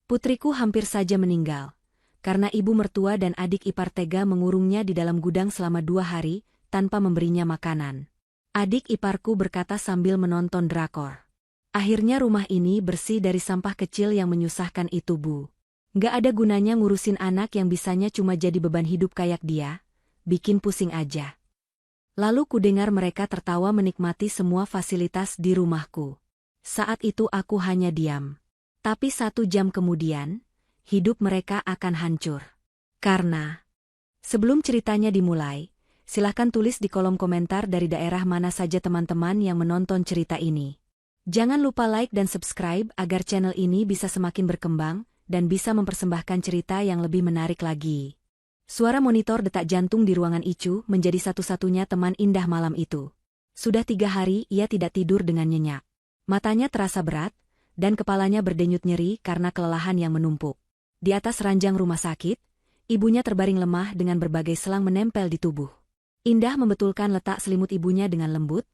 Putriku hampir saja meninggal, karena ibu mertua dan adik ipar tega mengurungnya di dalam gudang selama 2 hari, tanpa memberinya makanan. Adik iparku berkata sambil menonton drakor. Akhirnya rumah ini bersih dari sampah kecil yang menyusahkan itu, Bu. Nggak ada gunanya ngurusin anak yang bisanya cuma jadi beban hidup kayak dia, bikin pusing aja. Lalu kudengar mereka tertawa menikmati semua fasilitas di rumahku. Saat itu aku hanya diam. Tapi 1 jam kemudian, hidup mereka akan hancur. Karena, sebelum ceritanya dimulai, silahkan tulis di kolom komentar dari daerah mana saja teman-teman yang menonton cerita ini. Jangan lupa like dan subscribe agar channel ini bisa semakin berkembang dan bisa mempersembahkan cerita yang lebih menarik lagi. Suara monitor detak jantung di ruangan Icu menjadi satu-satunya teman indah malam itu. Sudah 3 hari ia tidak tidur dengan nyenyak. Matanya terasa berat, dan kepalanya berdenyut nyeri karena kelelahan yang menumpuk. Di atas ranjang rumah sakit, ibunya terbaring lemah dengan berbagai selang menempel di tubuh. Indah membetulkan letak selimut ibunya dengan lembut,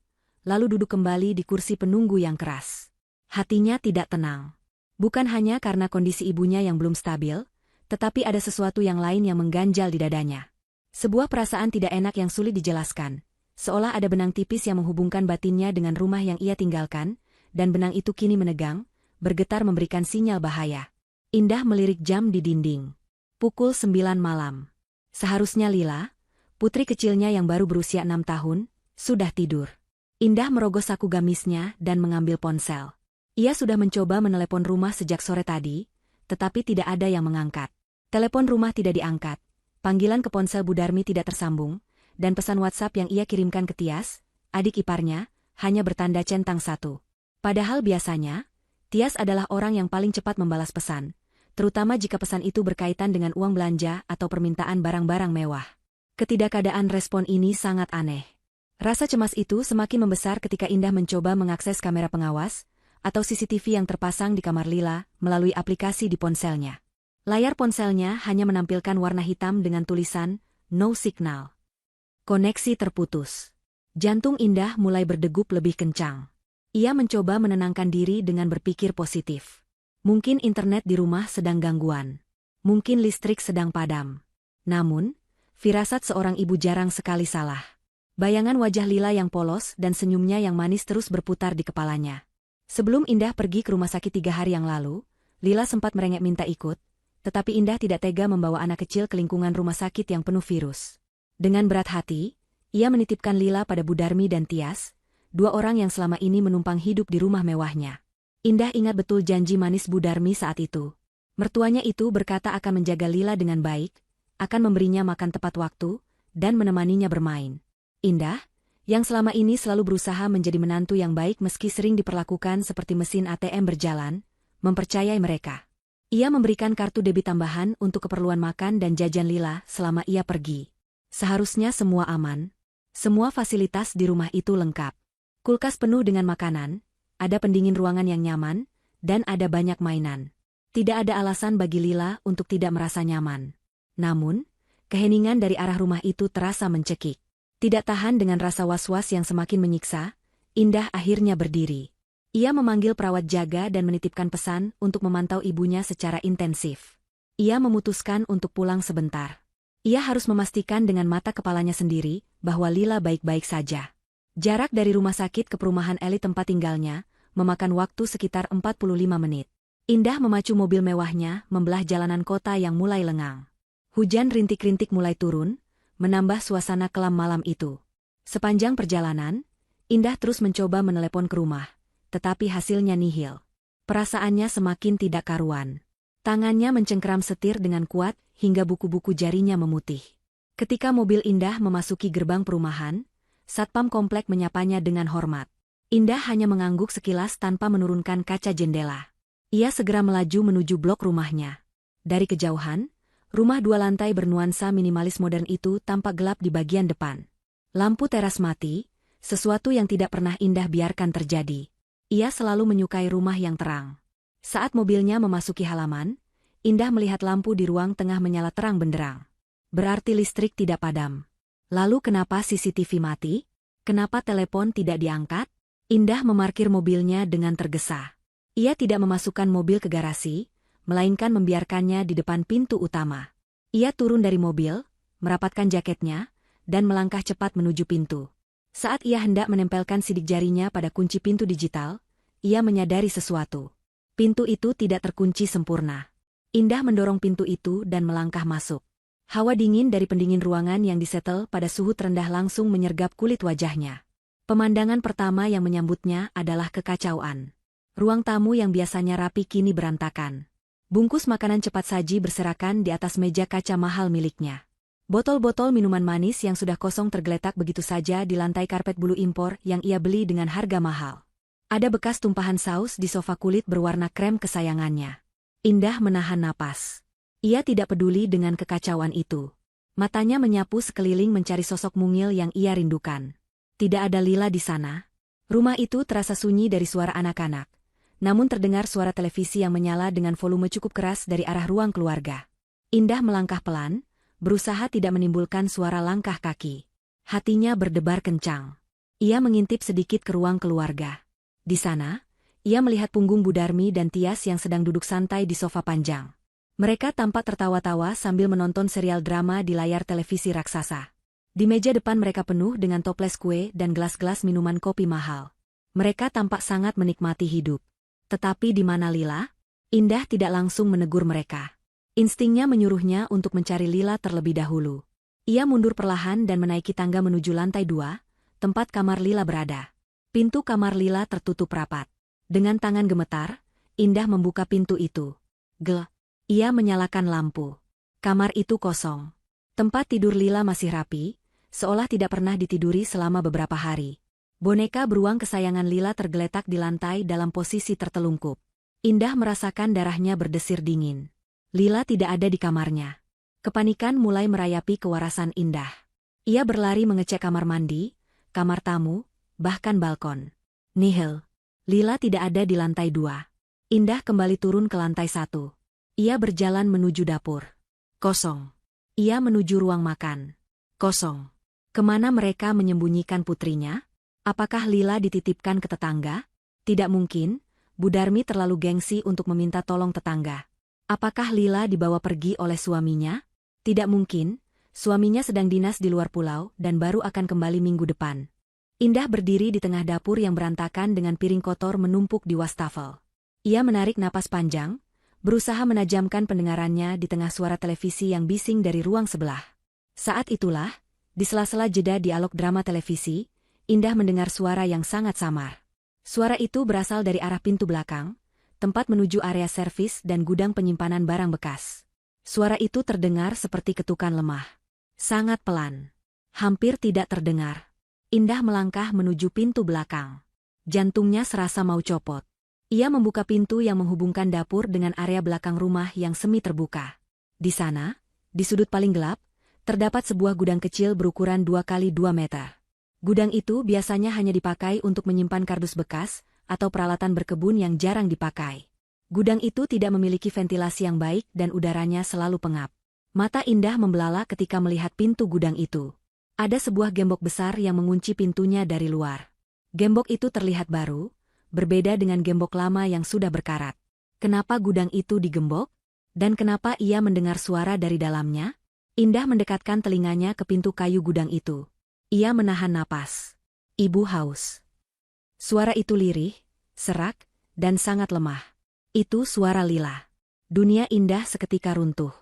lalu duduk kembali di kursi penunggu yang keras. Hatinya tidak tenang. Bukan hanya karena kondisi ibunya yang belum stabil, tetapi ada sesuatu yang lain yang mengganjal di dadanya. Sebuah perasaan tidak enak yang sulit dijelaskan, seolah ada benang tipis yang menghubungkan batinnya dengan rumah yang ia tinggalkan, dan benang itu kini menegang, bergetar memberikan sinyal bahaya. Indah melirik jam di dinding. Pukul 9 malam. Seharusnya Lila, putri kecilnya yang baru berusia 6 tahun, sudah tidur. Indah merogoh saku gamisnya dan mengambil ponsel. Ia sudah mencoba menelepon rumah sejak sore tadi, tetapi tidak ada yang mengangkat. Telepon rumah tidak diangkat, panggilan ke ponsel Bu Darmi tidak tersambung, dan pesan WhatsApp yang ia kirimkan ke Tias, adik iparnya, hanya bertanda centang 1. Padahal biasanya, Tias adalah orang yang paling cepat membalas pesan, terutama jika pesan itu berkaitan dengan uang belanja atau permintaan barang-barang mewah. Ketidakadaan respon ini sangat aneh. Rasa cemas itu semakin membesar ketika Indah mencoba mengakses kamera pengawas, atau CCTV yang terpasang di kamar Lila, melalui aplikasi di ponselnya. Layar ponselnya hanya menampilkan warna hitam dengan tulisan, "No signal." Koneksi terputus. Jantung Indah mulai berdegup lebih kencang. Ia mencoba menenangkan diri dengan berpikir positif. Mungkin internet di rumah sedang gangguan. Mungkin listrik sedang padam. Namun, firasat seorang ibu jarang sekali salah. Bayangan wajah Lila yang polos dan senyumnya yang manis terus berputar di kepalanya. Sebelum Indah pergi ke rumah sakit 3 hari yang lalu, Lila sempat merengek minta ikut, tetapi Indah tidak tega membawa anak kecil ke lingkungan rumah sakit yang penuh virus. Dengan berat hati, ia menitipkan Lila pada Bu Darmi dan Tias, 2 orang yang selama ini menumpang hidup di rumah mewahnya. Indah ingat betul janji manis Bu Darmi saat itu. Mertuanya itu berkata akan menjaga Lila dengan baik, akan memberinya makan tepat waktu, dan menemaninya bermain. Indah, yang selama ini selalu berusaha menjadi menantu yang baik meski sering diperlakukan seperti mesin ATM berjalan, mempercayai mereka. Ia memberikan kartu debit tambahan untuk keperluan makan dan jajan Lila selama ia pergi. Seharusnya semua aman. Semua fasilitas di rumah itu lengkap. Kulkas penuh dengan makanan, ada pendingin ruangan yang nyaman, dan ada banyak mainan. Tidak ada alasan bagi Lila untuk tidak merasa nyaman. Namun, keheningan dari arah rumah itu terasa mencekik. Tidak tahan dengan rasa was-was yang semakin menyiksa, Indah akhirnya berdiri. Ia memanggil perawat jaga dan menitipkan pesan untuk memantau ibunya secara intensif. Ia memutuskan untuk pulang sebentar. Ia harus memastikan dengan mata kepalanya sendiri bahwa Lila baik-baik saja. Jarak dari rumah sakit ke perumahan elit tempat tinggalnya memakan waktu sekitar 45 menit. Indah memacu mobil mewahnya membelah jalanan kota yang mulai lengang. Hujan rintik-rintik mulai turun, menambah suasana kelam malam itu. Sepanjang perjalanan, Indah terus mencoba menelepon ke rumah, tetapi hasilnya nihil. Perasaannya semakin tidak karuan. Tangannya mencengkeram setir dengan kuat hingga buku-buku jarinya memutih. Ketika mobil Indah memasuki gerbang perumahan, satpam komplek menyapanya dengan hormat. Indah hanya mengangguk sekilas tanpa menurunkan kaca jendela. Ia segera melaju menuju blok rumahnya. Dari kejauhan, rumah 2 lantai bernuansa minimalis modern itu tampak gelap di bagian depan. Lampu teras mati, sesuatu yang tidak pernah Indah biarkan terjadi. Ia selalu menyukai rumah yang terang. Saat mobilnya memasuki halaman, Indah melihat lampu di ruang tengah menyala terang benderang. Berarti listrik tidak padam. Lalu kenapa CCTV mati? Kenapa telepon tidak diangkat? Indah memarkir mobilnya dengan tergesa. Ia tidak memasukkan mobil ke garasi, melainkan membiarkannya di depan pintu utama. Ia turun dari mobil, merapatkan jaketnya, dan melangkah cepat menuju pintu. Saat ia hendak menempelkan sidik jarinya pada kunci pintu digital, ia menyadari sesuatu. Pintu itu tidak terkunci sempurna. Indah mendorong pintu itu dan melangkah masuk. Hawa dingin dari pendingin ruangan yang disetel pada suhu terendah langsung menyergap kulit wajahnya. Pemandangan pertama yang menyambutnya adalah kekacauan. Ruang tamu yang biasanya rapi kini berantakan. Bungkus makanan cepat saji berserakan di atas meja kaca mahal miliknya. Botol-botol minuman manis yang sudah kosong tergeletak begitu saja di lantai karpet bulu impor yang ia beli dengan harga mahal. Ada bekas tumpahan saus di sofa kulit berwarna krem kesayangannya. Indah menahan napas. Ia tidak peduli dengan kekacauan itu. Matanya menyapu sekeliling mencari sosok mungil yang ia rindukan. Tidak ada Lila di sana. Rumah itu terasa sunyi dari suara anak-anak. Namun terdengar suara televisi yang menyala dengan volume cukup keras dari arah ruang keluarga. Indah melangkah pelan, berusaha tidak menimbulkan suara langkah kaki. Hatinya berdebar kencang. Ia mengintip sedikit ke ruang keluarga. Di sana, ia melihat punggung Budarmi dan Tias yang sedang duduk santai di sofa panjang. Mereka tampak tertawa-tawa sambil menonton serial drama di layar televisi raksasa. Di meja depan mereka penuh dengan toples kue dan gelas-gelas minuman kopi mahal. Mereka tampak sangat menikmati hidup. Tetapi di mana Lila? Indah tidak langsung menegur mereka. Instingnya menyuruhnya untuk mencari Lila terlebih dahulu. Ia mundur perlahan dan menaiki tangga menuju lantai 2, tempat kamar Lila berada. Pintu kamar Lila tertutup rapat. Dengan tangan gemetar, Indah membuka pintu itu. Ia menyalakan lampu. Kamar itu kosong. Tempat tidur Lila masih rapi, seolah tidak pernah ditiduri selama beberapa hari. Boneka beruang kesayangan Lila tergeletak di lantai dalam posisi tertelungkup. Indah merasakan darahnya berdesir dingin. Lila tidak ada di kamarnya. Kepanikan mulai merayapi kewarasan Indah. Ia berlari mengecek kamar mandi, kamar tamu, bahkan balkon. Nihil. Lila tidak ada di lantai 2. Indah kembali turun ke lantai 1. Ia berjalan menuju dapur. Kosong. Ia menuju ruang makan. Kosong. Kemana mereka menyembunyikan putrinya? Apakah Lila dititipkan ke tetangga? Tidak mungkin, Budarmi terlalu gengsi untuk meminta tolong tetangga. Apakah Lila dibawa pergi oleh suaminya? Tidak mungkin, suaminya sedang dinas di luar pulau dan baru akan kembali minggu depan. Indah berdiri di tengah dapur yang berantakan dengan piring kotor menumpuk di wastafel. Ia menarik napas panjang, berusaha menajamkan pendengarannya di tengah suara televisi yang bising dari ruang sebelah. Saat itulah, di sela-sela jeda dialog drama televisi, Indah mendengar suara yang sangat samar. Suara itu berasal dari arah pintu belakang, tempat menuju area servis dan gudang penyimpanan barang bekas. Suara itu terdengar seperti ketukan lemah. Sangat pelan. Hampir tidak terdengar. Indah melangkah menuju pintu belakang. Jantungnya serasa mau copot. Ia membuka pintu yang menghubungkan dapur dengan area belakang rumah yang semi terbuka. Di sana, di sudut paling gelap, terdapat sebuah gudang kecil berukuran 2 kali 2 meter. Gudang itu biasanya hanya dipakai untuk menyimpan kardus bekas atau peralatan berkebun yang jarang dipakai. Gudang itu tidak memiliki ventilasi yang baik dan udaranya selalu pengap. Mata Indah membelalak ketika melihat pintu gudang itu. Ada sebuah gembok besar yang mengunci pintunya dari luar. Gembok itu terlihat baru, berbeda dengan gembok lama yang sudah berkarat. Kenapa gudang itu digembok? Dan kenapa ia mendengar suara dari dalamnya? Indah mendekatkan telinganya ke pintu kayu gudang itu. Ia menahan napas. Ibu haus. Suara itu lirih, serak, dan sangat lemah. Itu suara Lila. Dunia Indah seketika runtuh.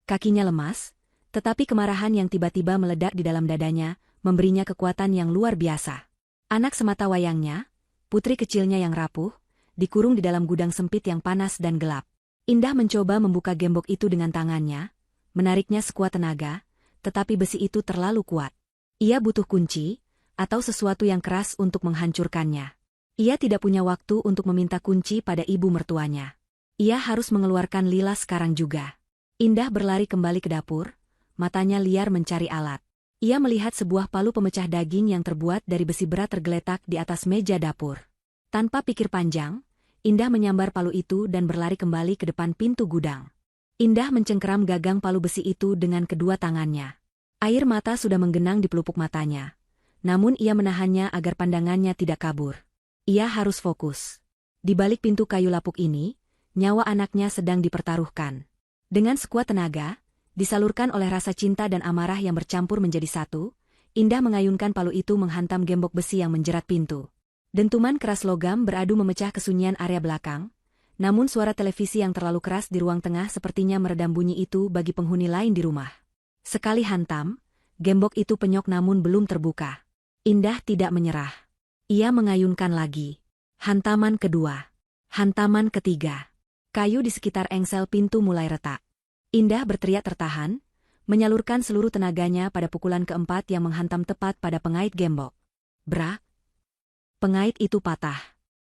Kakinya lemas, tetapi kemarahan yang tiba-tiba meledak di dalam dadanya, memberinya kekuatan yang luar biasa. Anak semata wayangnya, putri kecilnya yang rapuh, dikurung di dalam gudang sempit yang panas dan gelap. Indah mencoba membuka gembok itu dengan tangannya, menariknya sekuat tenaga, tetapi besi itu terlalu kuat. Ia butuh kunci, atau sesuatu yang keras untuk menghancurkannya. Ia tidak punya waktu untuk meminta kunci pada ibu mertuanya. Ia harus mengeluarkan Lila sekarang juga. Indah berlari kembali ke dapur, matanya liar mencari alat. Ia melihat sebuah palu pemecah daging yang terbuat dari besi berat tergeletak di atas meja dapur. Tanpa pikir panjang, Indah menyambar palu itu dan berlari kembali ke depan pintu gudang. Indah mencengkeram gagang palu besi itu dengan kedua tangannya. Air mata sudah menggenang di pelupuk matanya. Namun ia menahannya agar pandangannya tidak kabur. Ia harus fokus. Di balik pintu kayu lapuk ini, nyawa anaknya sedang dipertaruhkan. Dengan sekuat tenaga, disalurkan oleh rasa cinta dan amarah yang bercampur menjadi satu, Indah mengayunkan palu itu menghantam gembok besi yang menjerat pintu. Dentuman keras logam beradu memecah kesunyian area belakang, namun suara televisi yang terlalu keras di ruang tengah sepertinya meredam bunyi itu bagi penghuni lain di rumah. Sekali hantam, gembok itu penyok namun belum terbuka. Indah tidak menyerah. Ia mengayunkan lagi. Hantaman kedua. Hantaman ketiga. Kayu di sekitar engsel pintu mulai retak. Indah berteriak tertahan, menyalurkan seluruh tenaganya pada pukulan keempat yang menghantam tepat pada pengait gembok. Brak! Pengait itu patah.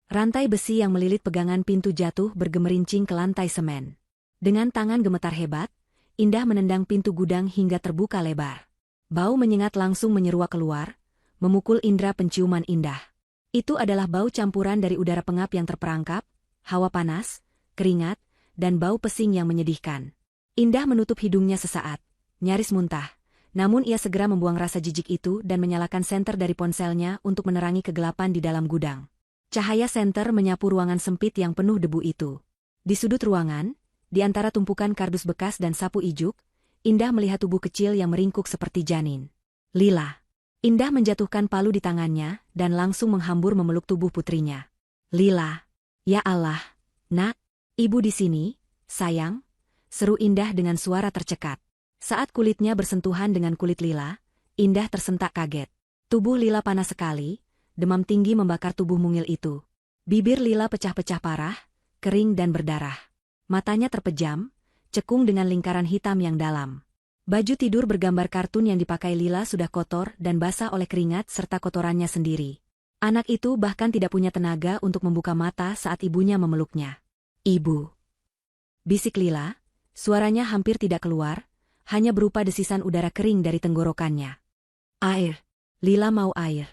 Rantai besi yang melilit pegangan pintu jatuh bergemerincing ke lantai semen. Dengan tangan gemetar hebat, Indah menendang pintu gudang hingga terbuka lebar. Bau menyengat langsung menyeruak keluar, memukul indera penciuman Indah. Itu adalah bau campuran dari udara pengap yang terperangkap, hawa panas, keringat, dan bau pesing yang menyedihkan. Indah menutup hidungnya sesaat, nyaris muntah, namun ia segera membuang rasa jijik itu dan menyalakan senter dari ponselnya untuk menerangi kegelapan di dalam gudang. Cahaya senter menyapu ruangan sempit yang penuh debu itu. Di sudut ruangan, di antara tumpukan kardus bekas dan sapu ijuk, Indah melihat tubuh kecil yang meringkuk seperti janin. Lila. Indah menjatuhkan palu di tangannya dan langsung menghambur memeluk tubuh putrinya. Lila. Ya Allah, nak, ibu di sini, sayang, seru Indah dengan suara tercekat. Saat kulitnya bersentuhan dengan kulit Lila, Indah tersentak kaget. Tubuh Lila panas sekali, demam tinggi membakar tubuh mungil itu. Bibir Lila pecah-pecah parah, kering dan berdarah. Matanya terpejam, cekung dengan lingkaran hitam yang dalam. Baju tidur bergambar kartun yang dipakai Lila sudah kotor dan basah oleh keringat serta kotorannya sendiri. Anak itu bahkan tidak punya tenaga untuk membuka mata saat ibunya memeluknya. Ibu. Bisik Lila, suaranya hampir tidak keluar, hanya berupa desisan udara kering dari tenggorokannya. Air. Lila mau air.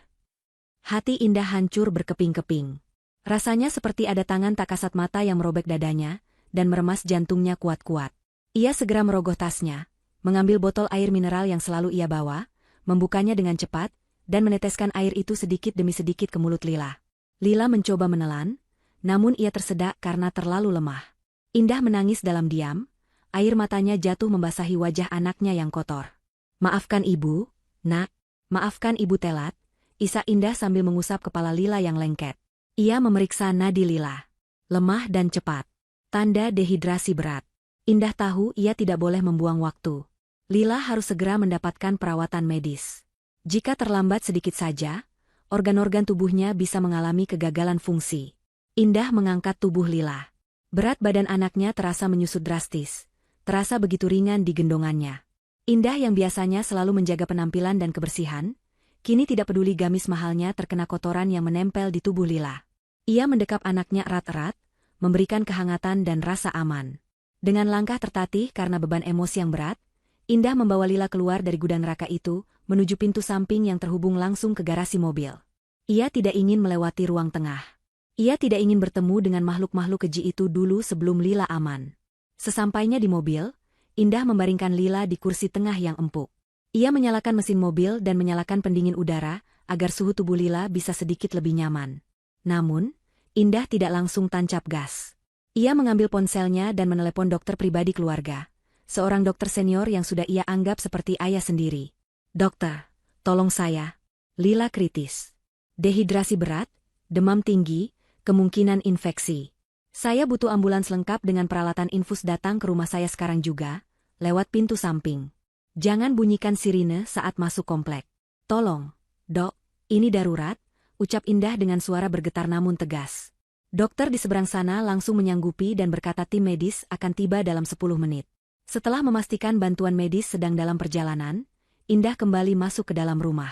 Hati Indah hancur berkeping-keping. Rasanya seperti ada tangan tak kasat mata yang merobek dadanya, dan meremas jantungnya kuat-kuat. Ia segera merogoh tasnya, mengambil botol air mineral yang selalu ia bawa, membukanya dengan cepat, dan meneteskan air itu sedikit demi sedikit ke mulut Lila. Lila mencoba menelan, namun ia tersedak karena terlalu lemah. Indah menangis dalam diam, air matanya jatuh membasahi wajah anaknya yang kotor. Maafkan ibu, nak, maafkan ibu telat, isak Indah sambil mengusap kepala Lila yang lengket. Ia memeriksa nadi Lila. Lemah dan cepat. Tanda dehidrasi berat. Indah tahu ia tidak boleh membuang waktu. Lila harus segera mendapatkan perawatan medis. Jika terlambat sedikit saja, organ-organ tubuhnya bisa mengalami kegagalan fungsi. Indah mengangkat tubuh Lila. Berat badan anaknya terasa menyusut drastis. Terasa begitu ringan di gendongannya. Indah yang biasanya selalu menjaga penampilan dan kebersihan, kini tidak peduli gamis mahalnya terkena kotoran yang menempel di tubuh Lila. Ia mendekap anaknya erat-erat, memberikan kehangatan dan rasa aman. Dengan langkah tertatih karena beban emosi yang berat, Indah membawa Lila keluar dari gudang neraka itu, menuju pintu samping yang terhubung langsung ke garasi mobil. Ia tidak ingin melewati ruang tengah. Ia tidak ingin bertemu dengan makhluk-makhluk keji itu dulu sebelum Lila aman. Sesampainya di mobil, Indah membaringkan Lila di kursi tengah yang empuk. Ia menyalakan mesin mobil dan menyalakan pendingin udara, agar suhu tubuh Lila bisa sedikit lebih nyaman. Namun, Indah tidak langsung tancap gas. Ia mengambil ponselnya dan menelepon dokter pribadi keluarga, seorang dokter senior yang sudah ia anggap seperti ayah sendiri. Dokter, tolong saya. Lila kritis. Dehidrasi berat, demam tinggi, kemungkinan infeksi. Saya butuh ambulans lengkap dengan peralatan infus datang ke rumah saya sekarang juga, lewat pintu samping. Jangan bunyikan sirine saat masuk komplek. Tolong, dok, ini darurat, ucap Indah dengan suara bergetar namun tegas. Dokter di seberang sana langsung menyanggupi dan berkata tim medis akan tiba dalam 10 menit. Setelah memastikan bantuan medis sedang dalam perjalanan, Indah kembali masuk ke dalam rumah.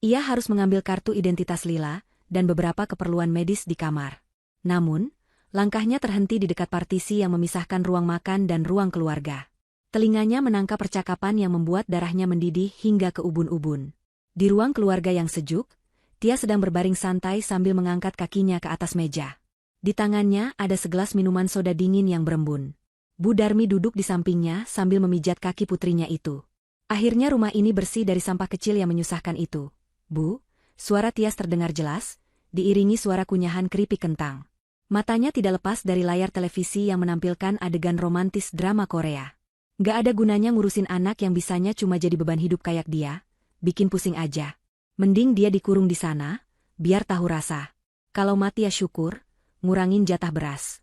Ia harus mengambil kartu identitas Lila dan beberapa keperluan medis di kamar. Namun, langkahnya terhenti di dekat partisi yang memisahkan ruang makan dan ruang keluarga. Telinganya menangkap percakapan yang membuat darahnya mendidih hingga ke ubun-ubun. Di ruang keluarga yang sejuk, Tia sedang berbaring santai sambil mengangkat kakinya ke atas meja. Di tangannya ada segelas minuman soda dingin yang berembun. Bu Darmi duduk di sampingnya sambil memijat kaki putrinya itu. Akhirnya rumah ini bersih dari sampah kecil yang menyusahkan itu. Bu, suara Tias terdengar jelas, diiringi suara kunyahan keripik kentang. Matanya tidak lepas dari layar televisi yang menampilkan adegan romantis drama Korea. Gak ada gunanya ngurusin anak yang bisanya cuma jadi beban hidup kayak dia, bikin pusing aja. Mending dia dikurung di sana, biar tahu rasa. Kalau mati ya syukur, ngurangin jatah beras.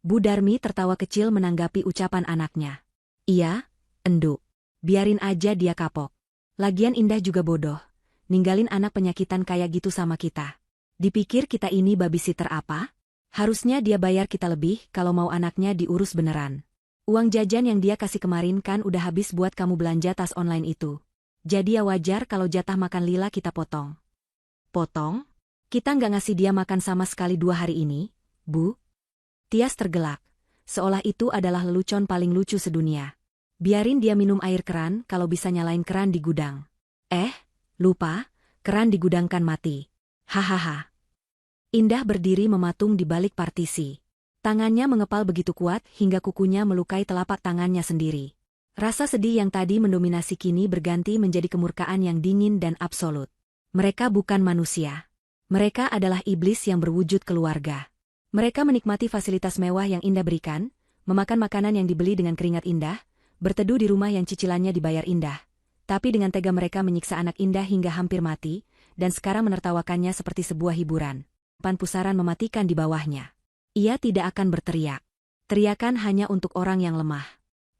Bu Darmi tertawa kecil menanggapi ucapan anaknya. Iya, enduk. Biarin aja dia kapok. Lagian Indah juga bodoh. Ninggalin anak penyakitan kayak gitu sama kita. Dipikir kita ini babysitter apa? Harusnya dia bayar kita lebih kalau mau anaknya diurus beneran. Uang jajan yang dia kasih kemarin kan udah habis buat kamu belanja tas online itu. Jadi ya wajar kalau jatah makan Lila kita potong. Potong? Kita nggak ngasih dia makan sama sekali 2 hari ini, Bu? Tias tergelak. Seolah itu adalah lelucon paling lucu sedunia. Biarin dia minum air keran kalau bisa nyalain keran di gudang. Lupa, keran di gudang kan mati. Hahaha. Indah berdiri mematung di balik partisi. Tangannya mengepal begitu kuat hingga kukunya melukai telapak tangannya sendiri. Rasa sedih yang tadi mendominasi kini berganti menjadi kemurkaan yang dingin dan absolut. Mereka bukan manusia. Mereka adalah iblis yang berwujud keluarga. Mereka menikmati fasilitas mewah yang Indah berikan, memakan makanan yang dibeli dengan keringat Indah, berteduh di rumah yang cicilannya dibayar Indah. Tapi dengan tega mereka menyiksa anak Indah hingga hampir mati, dan sekarang menertawakannya seperti sebuah hiburan. Pusaran mematikan di bawahnya. Ia tidak akan berteriak. Teriakan hanya untuk orang yang lemah.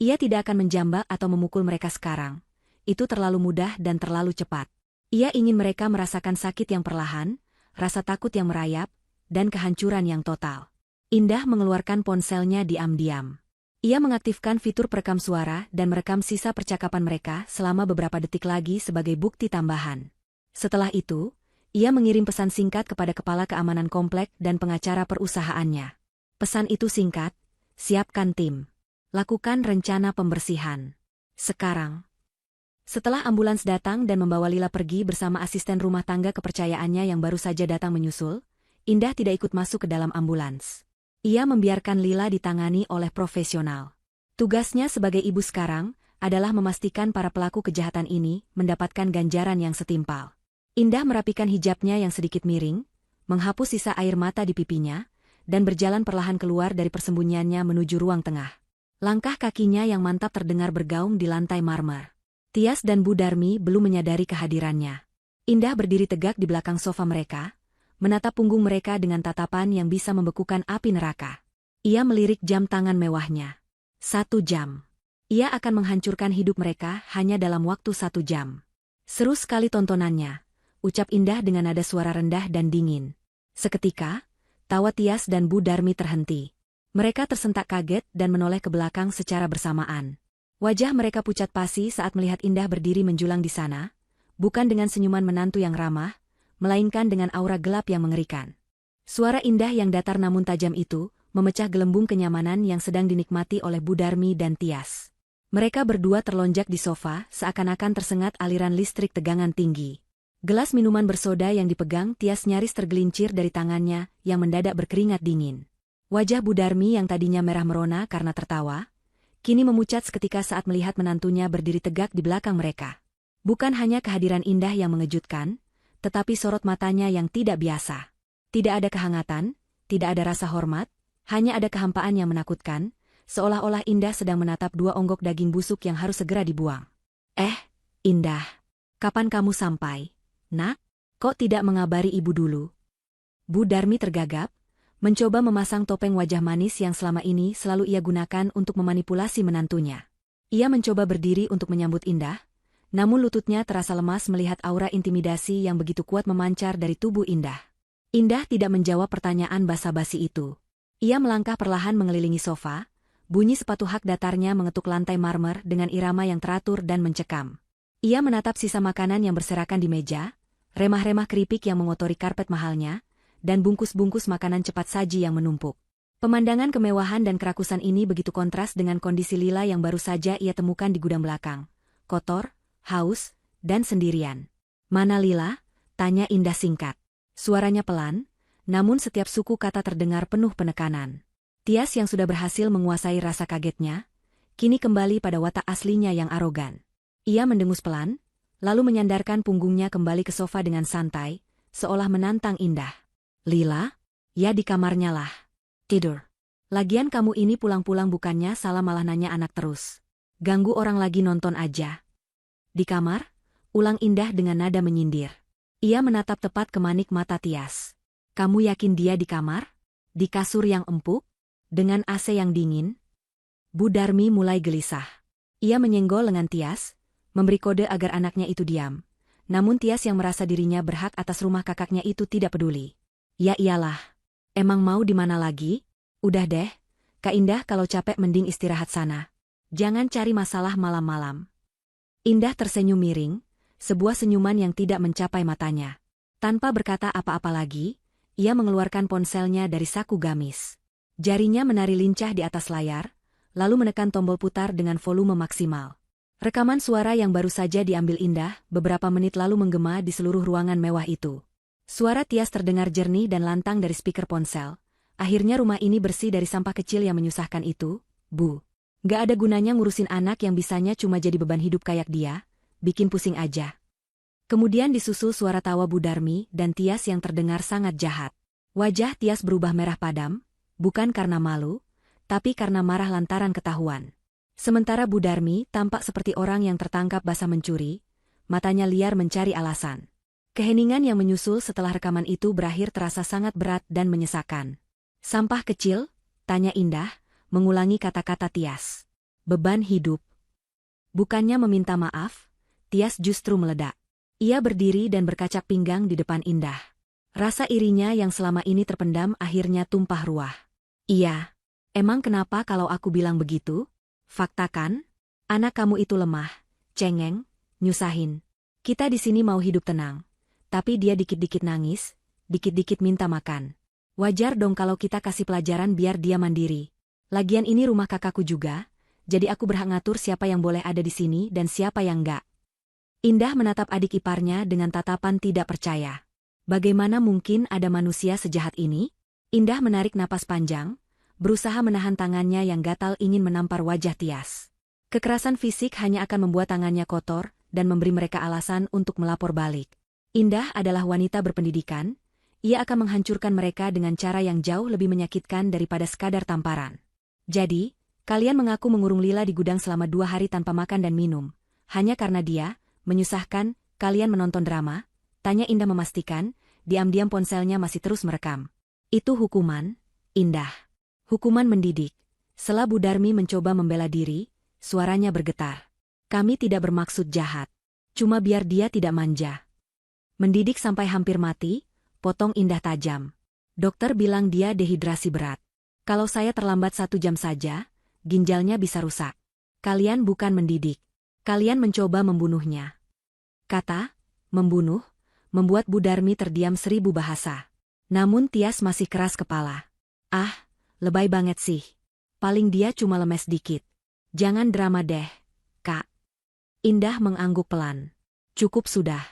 Ia tidak akan menjambak atau memukul mereka sekarang. Itu terlalu mudah dan terlalu cepat. Ia ingin mereka merasakan sakit yang perlahan, rasa takut yang merayap, dan kehancuran yang total. Indah mengeluarkan ponselnya diam-diam. Ia mengaktifkan fitur perekam suara dan merekam sisa percakapan mereka selama beberapa detik lagi sebagai bukti tambahan. Setelah itu, ia mengirim pesan singkat kepada kepala keamanan komplek dan pengacara perusahaannya. Pesan itu singkat, siapkan tim. Lakukan rencana pembersihan. Sekarang. Setelah ambulans datang dan membawa Lila pergi bersama asisten rumah tangga kepercayaannya yang baru saja datang menyusul, Indah tidak ikut masuk ke dalam ambulans. Ia membiarkan Lila ditangani oleh profesional. Tugasnya sebagai ibu sekarang adalah memastikan para pelaku kejahatan ini mendapatkan ganjaran yang setimpal. Indah merapikan hijabnya yang sedikit miring, menghapus sisa air mata di pipinya, dan berjalan perlahan keluar dari persembunyiannya menuju ruang tengah. Langkah kakinya yang mantap terdengar bergaung di lantai marmer. Tias dan Bu Darmi belum menyadari kehadirannya. Indah berdiri tegak di belakang sofa mereka, menatap punggung mereka dengan tatapan yang bisa membekukan api neraka. Ia melirik jam tangan mewahnya. 1 jam. Ia akan menghancurkan hidup mereka hanya dalam waktu 1 jam. Seru sekali tontonannya, ucap Indah dengan nada suara rendah dan dingin. Seketika, tawa Tias dan Bu Darmi terhenti. Mereka tersentak kaget dan menoleh ke belakang secara bersamaan. Wajah mereka pucat pasi saat melihat Indah berdiri menjulang di sana, bukan dengan senyuman menantu yang ramah, melainkan dengan aura gelap yang mengerikan. Suara Indah yang datar namun tajam itu, memecah gelembung kenyamanan yang sedang dinikmati oleh Bu Darmi dan Tias. Mereka berdua terlonjak di sofa seakan-akan tersengat aliran listrik tegangan tinggi. Gelas minuman bersoda yang dipegang Tias nyaris tergelincir dari tangannya yang mendadak berkeringat dingin. Wajah Bu Darmi yang tadinya merah merona karena tertawa, kini memucat seketika saat melihat menantunya berdiri tegak di belakang mereka. Bukan hanya kehadiran Indah yang mengejutkan, tetapi sorot matanya yang tidak biasa. Tidak ada kehangatan, tidak ada rasa hormat, hanya ada kehampaan yang menakutkan, seolah-olah Indah sedang menatap 2 onggok daging busuk yang harus segera dibuang. Indah, kapan kamu sampai? Nak, kok tidak mengabari ibu dulu? Bu Darmi tergagap, mencoba memasang topeng wajah manis yang selama ini selalu ia gunakan untuk memanipulasi menantunya. Ia mencoba berdiri untuk menyambut Indah, namun lututnya terasa lemas melihat aura intimidasi yang begitu kuat memancar dari tubuh Indah. Indah tidak menjawab pertanyaan basa-basi itu. Ia melangkah perlahan mengelilingi sofa, bunyi sepatu hak datarnya mengetuk lantai marmer dengan irama yang teratur dan mencekam. Ia menatap sisa makanan yang berserakan di meja, remah-remah keripik yang mengotori karpet mahalnya, dan bungkus-bungkus makanan cepat saji yang menumpuk. Pemandangan kemewahan dan kerakusan ini begitu kontras dengan kondisi Lila yang baru saja ia temukan di gudang belakang. Kotor, haus, dan sendirian. Mana Lila? Tanya Indah singkat. Suaranya pelan, namun setiap suku kata terdengar penuh penekanan. Tias yang sudah berhasil menguasai rasa kagetnya, kini kembali pada watak aslinya yang arogan. Ia mendengus pelan, lalu menyandarkan punggungnya kembali ke sofa dengan santai, seolah menantang Indah. Lila? Ya di kamarnya lah. Tidur. Lagian kamu ini pulang-pulang bukannya salah malah nanya anak terus. Ganggu orang lagi nonton aja. Di kamar? Ulang Indah dengan nada menyindir. Ia menatap tepat ke manik mata Tias. Kamu yakin dia di kamar? Di kasur yang empuk? Dengan AC yang dingin? Bu Darmi mulai gelisah. Ia menyenggol lengan Tias, memberi kode agar anaknya itu diam. Namun Tias yang merasa dirinya berhak atas rumah kakaknya itu tidak peduli. Ya iyalah. Emang mau di mana lagi? Udah deh, Kak Indah kalau capek mending istirahat sana. Jangan cari masalah malam-malam. Indah tersenyum miring, sebuah senyuman yang tidak mencapai matanya. Tanpa berkata apa-apa lagi, ia mengeluarkan ponselnya dari saku gamis. Jarinya menari lincah di atas layar, lalu menekan tombol putar dengan volume maksimal. Rekaman suara yang baru saja diambil Indah beberapa menit lalu menggema di seluruh ruangan mewah itu. Suara Tias terdengar jernih dan lantang dari speaker ponsel. Akhirnya rumah ini bersih dari sampah kecil yang menyusahkan itu, Bu. Gak ada gunanya ngurusin anak yang bisanya cuma jadi beban hidup kayak dia, bikin pusing aja. Kemudian disusul suara tawa Bu Darmi dan Tias yang terdengar sangat jahat. Wajah Tias berubah merah padam, bukan karena malu, tapi karena marah lantaran ketahuan. Sementara Bu Darmi tampak seperti orang yang tertangkap basah mencuri, matanya liar mencari alasan. Keheningan yang menyusul setelah rekaman itu berakhir terasa sangat berat dan menyesakan. Sampah kecil? Tanya Indah, mengulangi kata-kata Tias. Beban hidup. Bukannya meminta maaf, Tias justru meledak. Ia berdiri dan berkacak pinggang di depan Indah. Rasa irinya yang selama ini terpendam akhirnya tumpah ruah. Iya. Emang kenapa kalau aku bilang begitu? Fakta kan? Anak kamu itu lemah, cengeng, nyusahin. Kita di sini mau hidup tenang. Tapi dia dikit-dikit nangis, dikit-dikit minta makan. Wajar dong kalau kita kasih pelajaran biar dia mandiri. Lagian ini rumah kakakku juga, jadi aku berhak ngatur siapa yang boleh ada di sini dan siapa yang enggak. Indah menatap adik iparnya dengan tatapan tidak percaya. Bagaimana mungkin ada manusia sejahat ini? Indah menarik napas panjang, berusaha menahan tangannya yang gatal ingin menampar wajah Tias. Kekerasan fisik hanya akan membuat tangannya kotor dan memberi mereka alasan untuk melapor balik. Indah adalah wanita berpendidikan. Ia akan menghancurkan mereka dengan cara yang jauh lebih menyakitkan daripada sekadar tamparan. Jadi, kalian mengaku mengurung Lila di gudang selama 2 hari tanpa makan dan minum. Hanya karena dia, menyusahkan, kalian menonton drama? Tanya Indah memastikan, diam-diam ponselnya masih terus merekam. Itu hukuman, Indah. Hukuman mendidik. Setelah Bu Darmi mencoba membela diri, suaranya bergetar. Kami tidak bermaksud jahat. Cuma biar dia tidak manja. Mendidik sampai hampir mati? Potong Indah tajam. Dokter bilang dia dehidrasi berat. Kalau saya terlambat 1 jam saja, ginjalnya bisa rusak. Kalian bukan mendidik. Kalian mencoba membunuhnya. Kata, membunuh, membuat Bu Darmi terdiam 1000 bahasa. Namun Tias masih keras kepala. Ah, lebay banget sih. Paling dia cuma lemes dikit. Jangan drama deh, Kak. Indah mengangguk pelan. Cukup sudah.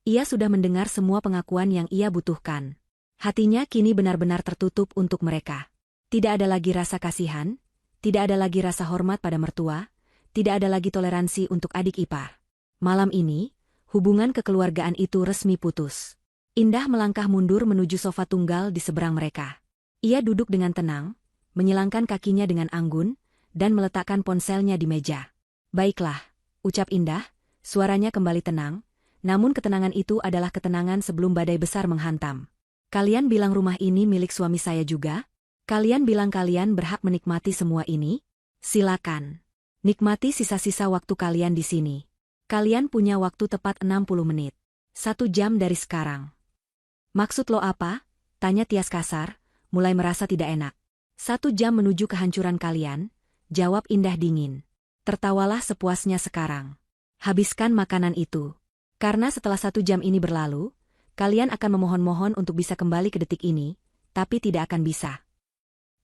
Ia sudah mendengar semua pengakuan yang ia butuhkan. Hatinya kini benar-benar tertutup untuk mereka. Tidak ada lagi rasa kasihan, tidak ada lagi rasa hormat pada mertua, tidak ada lagi toleransi untuk adik ipar. Malam ini, hubungan kekeluargaan itu resmi putus. Indah melangkah mundur menuju sofa tunggal di seberang mereka. Ia duduk dengan tenang, menyilangkan kakinya dengan anggun, dan meletakkan ponselnya di meja. Baiklah, ucap Indah, suaranya kembali tenang. Namun ketenangan itu adalah ketenangan sebelum badai besar menghantam. Kalian bilang rumah ini milik suami saya juga? Kalian bilang kalian berhak menikmati semua ini? Silakan. Nikmati sisa-sisa waktu kalian di sini. Kalian punya waktu tepat 60 menit. 1 jam dari sekarang. Maksud lo apa? Tanya Tias kasar, mulai merasa tidak enak. 1 jam menuju kehancuran kalian, jawab Indah dingin. Tertawalah sepuasnya sekarang. Habiskan makanan itu. Karena setelah 1 jam ini berlalu, kalian akan memohon-mohon untuk bisa kembali ke detik ini, tapi tidak akan bisa.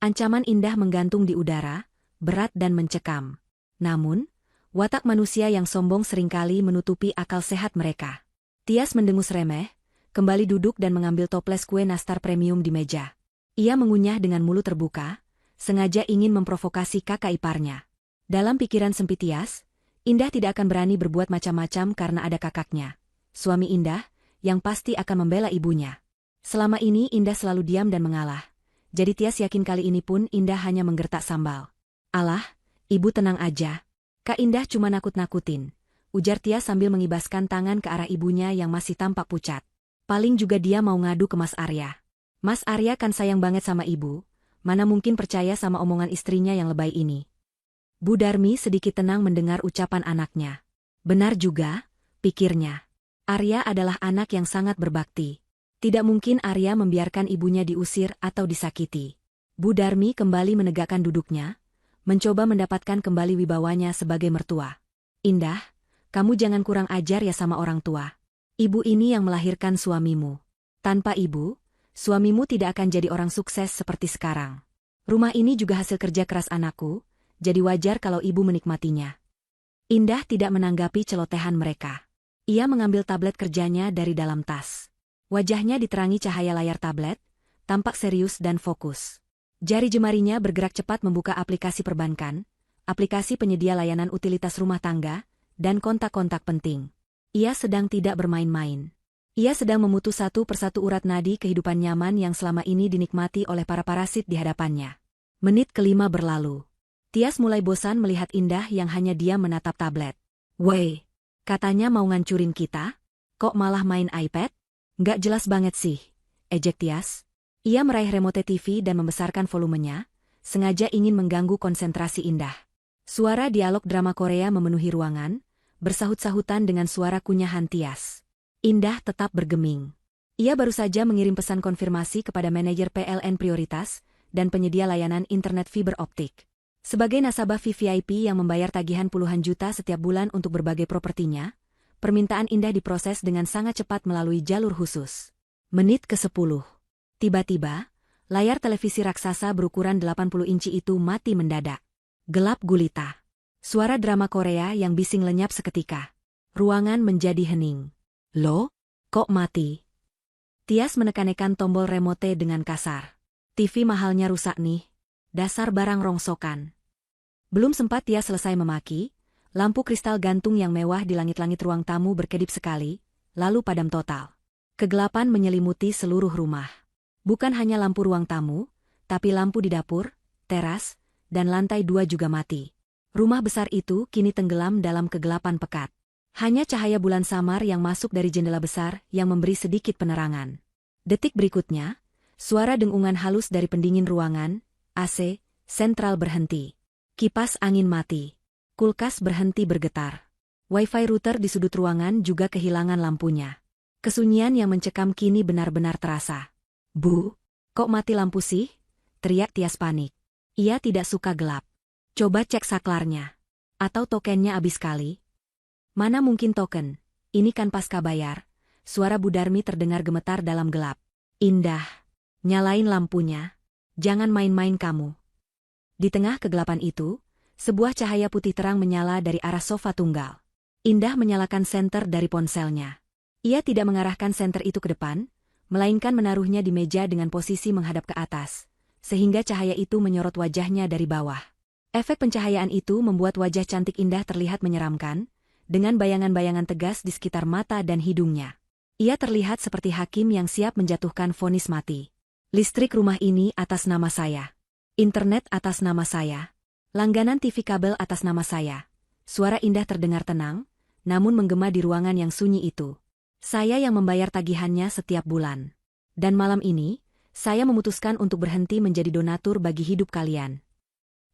Ancaman Indah menggantung di udara, berat dan mencekam. Namun, watak manusia yang sombong seringkali menutupi akal sehat mereka. Tias mendengus remeh, kembali duduk dan mengambil toples kue nastar premium di meja. Ia mengunyah dengan mulut terbuka, sengaja ingin memprovokasi kakak iparnya. Dalam pikiran sempit Tias, Indah tidak akan berani berbuat macam-macam karena ada kakaknya. Suami Indah, yang pasti akan membela ibunya. Selama ini Indah selalu diam dan mengalah. jadi Tias yakin kali ini pun Indah hanya menggertak sambal. Alah, ibu tenang aja. Kak Indah cuma nakut-nakutin, ujar Tias sambil mengibaskan tangan ke arah ibunya yang masih tampak pucat. Paling juga dia mau ngadu ke Mas Arya. Mas Arya kan sayang banget sama ibu, mana mungkin percaya sama omongan istrinya yang lebay ini. Bu Darmi sedikit tenang mendengar ucapan anaknya. Benar juga, pikirnya. Arya adalah anak yang sangat berbakti. Tidak mungkin Arya membiarkan ibunya diusir atau disakiti. Bu Darmi kembali menegakkan duduknya, mencoba mendapatkan kembali wibawanya sebagai mertua. Indah, kamu jangan kurang ajar ya sama orang tua. Ibu ini yang melahirkan suamimu. Tanpa ibu, suamimu tidak akan jadi orang sukses seperti sekarang. Rumah ini juga hasil kerja keras anakku, jadi wajar kalau ibu menikmatinya. Indah tidak menanggapi celotehan mereka. Ia mengambil tablet kerjanya dari dalam tas. Wajahnya diterangi cahaya layar tablet, tampak serius dan fokus. Jari jemarinya bergerak cepat membuka aplikasi perbankan, aplikasi penyedia layanan utilitas rumah tangga, dan kontak-kontak penting. Ia sedang tidak bermain-main. Ia sedang memutus satu persatu urat nadi kehidupan nyaman yang selama ini dinikmati oleh para parasit di hadapannya. Menit kelima berlalu. Tias mulai bosan melihat Indah yang hanya diam menatap tablet. "Woi, katanya mau ngancurin kita? Kok malah main iPad? Nggak jelas banget sih," ejek Tias. Ia meraih remote TV dan membesarkan volumenya, sengaja ingin mengganggu konsentrasi Indah. Suara dialog drama Korea memenuhi ruangan, bersahut-sahutan dengan suara kunyahan Tias. Indah tetap bergeming. Ia baru saja mengirim pesan konfirmasi kepada manajer PLN Prioritas dan penyedia layanan internet fiber optik. Sebagai nasabah VVIP yang membayar tagihan puluhan juta setiap bulan untuk berbagai propertinya, permintaan Indah diproses dengan sangat cepat melalui jalur khusus. Menit ke-10. Tiba-tiba, layar televisi raksasa berukuran 80 inci itu mati mendadak. Gelap gulita. Suara drama Korea yang bising lenyap seketika. Ruangan menjadi hening. "Loh, kok mati?" Tias menekan-nekan tombol remote dengan kasar. "TV mahalnya rusak nih. Dasar barang rongsokan." Belum sempat Tias selesai memaki, lampu kristal gantung yang mewah di langit-langit ruang tamu berkedip sekali, lalu padam total. Kegelapan menyelimuti seluruh rumah. Bukan hanya lampu ruang tamu, tapi lampu di dapur, teras, dan lantai 2 juga mati. Rumah besar itu kini tenggelam dalam kegelapan pekat. Hanya cahaya bulan samar yang masuk dari jendela besar yang memberi sedikit penerangan. Detik berikutnya, suara dengungan halus dari pendingin ruangan, AC, sentral berhenti. Kipas angin mati. Kulkas berhenti bergetar. Wi-Fi router di sudut ruangan juga kehilangan lampunya. Kesunyian yang mencekam kini benar-benar terasa. "Bu, kok mati lampu sih?" teriak Tias panik. Ia tidak suka gelap. "Coba cek saklarnya. Atau tokennya habis kali?" "Mana mungkin token, ini kan pasca bayar." Suara Bu Darmi terdengar gemetar dalam gelap. "Indah, nyalain lampunya. Jangan main-main kamu." Di tengah kegelapan itu, sebuah cahaya putih terang menyala dari arah sofa tunggal. Indah menyalakan senter dari ponselnya. Ia tidak mengarahkan senter itu ke depan, melainkan menaruhnya di meja dengan posisi menghadap ke atas, sehingga cahaya itu menyorot wajahnya dari bawah. Efek pencahayaan itu membuat wajah cantik Indah terlihat menyeramkan, dengan bayangan-bayangan tegas di sekitar mata dan hidungnya. Ia terlihat seperti hakim yang siap menjatuhkan vonis mati. "Listrik rumah ini atas nama saya. Internet atas nama saya. Langganan TV kabel atas nama saya." Suara Indah terdengar tenang, namun menggema di ruangan yang sunyi itu. "Saya yang membayar tagihannya setiap bulan. Dan malam ini, saya memutuskan untuk berhenti menjadi donatur bagi hidup kalian."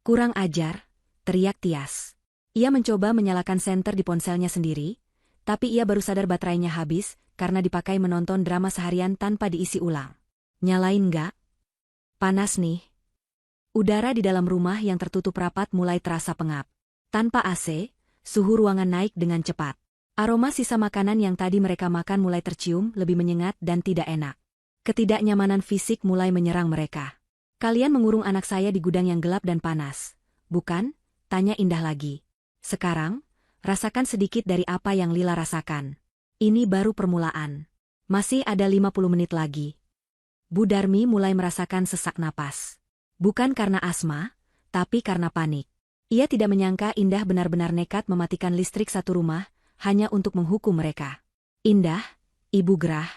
"Kurang ajar," teriak Tias. Ia mencoba menyalakan senter di ponselnya sendiri, tapi ia baru sadar baterainya habis karena dipakai menonton drama seharian tanpa diisi ulang. "Nyalain nggak? Panas nih." Udara di dalam rumah yang tertutup rapat mulai terasa pengap. Tanpa AC, suhu ruangan naik dengan cepat. Aroma sisa makanan yang tadi mereka makan mulai tercium lebih menyengat dan tidak enak. Ketidaknyamanan fisik mulai menyerang mereka. "Kalian mengurung anak saya di gudang yang gelap dan panas, bukan?" tanya Indah lagi. "Sekarang, rasakan sedikit dari apa yang Lila rasakan. Ini baru permulaan. Masih ada 50 menit lagi." Bu Darmi mulai merasakan sesak napas. Bukan karena asma, tapi karena panik. Ia tidak menyangka Indah benar-benar nekat mematikan listrik satu rumah, hanya untuk menghukum mereka. "Indah, ibu gerah.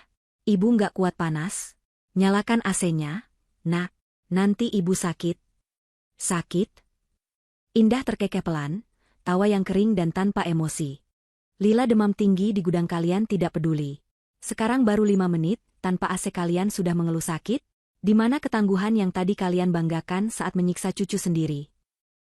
Ibu nggak kuat panas. Nyalakan AC-nya, nak." Nanti ibu sakit. Sakit? Indah terkekeh pelan, tawa yang kering dan tanpa emosi. Lila demam tinggi di gudang kalian tidak peduli. Sekarang baru 5 menit, tanpa AC kalian sudah mengeluh sakit? Di mana ketangguhan yang tadi kalian banggakan saat menyiksa cucu sendiri?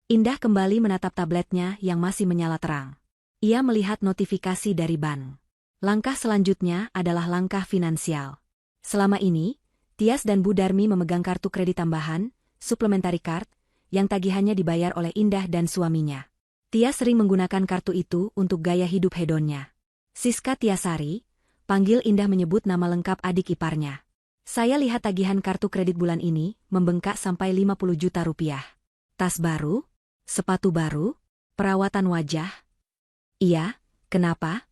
Indah kembali menatap tabletnya yang masih menyala terang. Ia melihat notifikasi dari bank. Langkah selanjutnya adalah langkah finansial. Selama ini, Tias dan Bu Darmi memegang kartu kredit tambahan, supplementary card, yang tagihannya dibayar oleh Indah dan suaminya. Tias sering menggunakan kartu itu untuk gaya hidup hedonnya. Siska Tiasari, panggil Indah menyebut nama lengkap adik iparnya. Saya lihat tagihan kartu kredit bulan ini membengkak sampai 50 juta rupiah. Tas baru? Sepatu baru? Perawatan wajah? Iya, kenapa?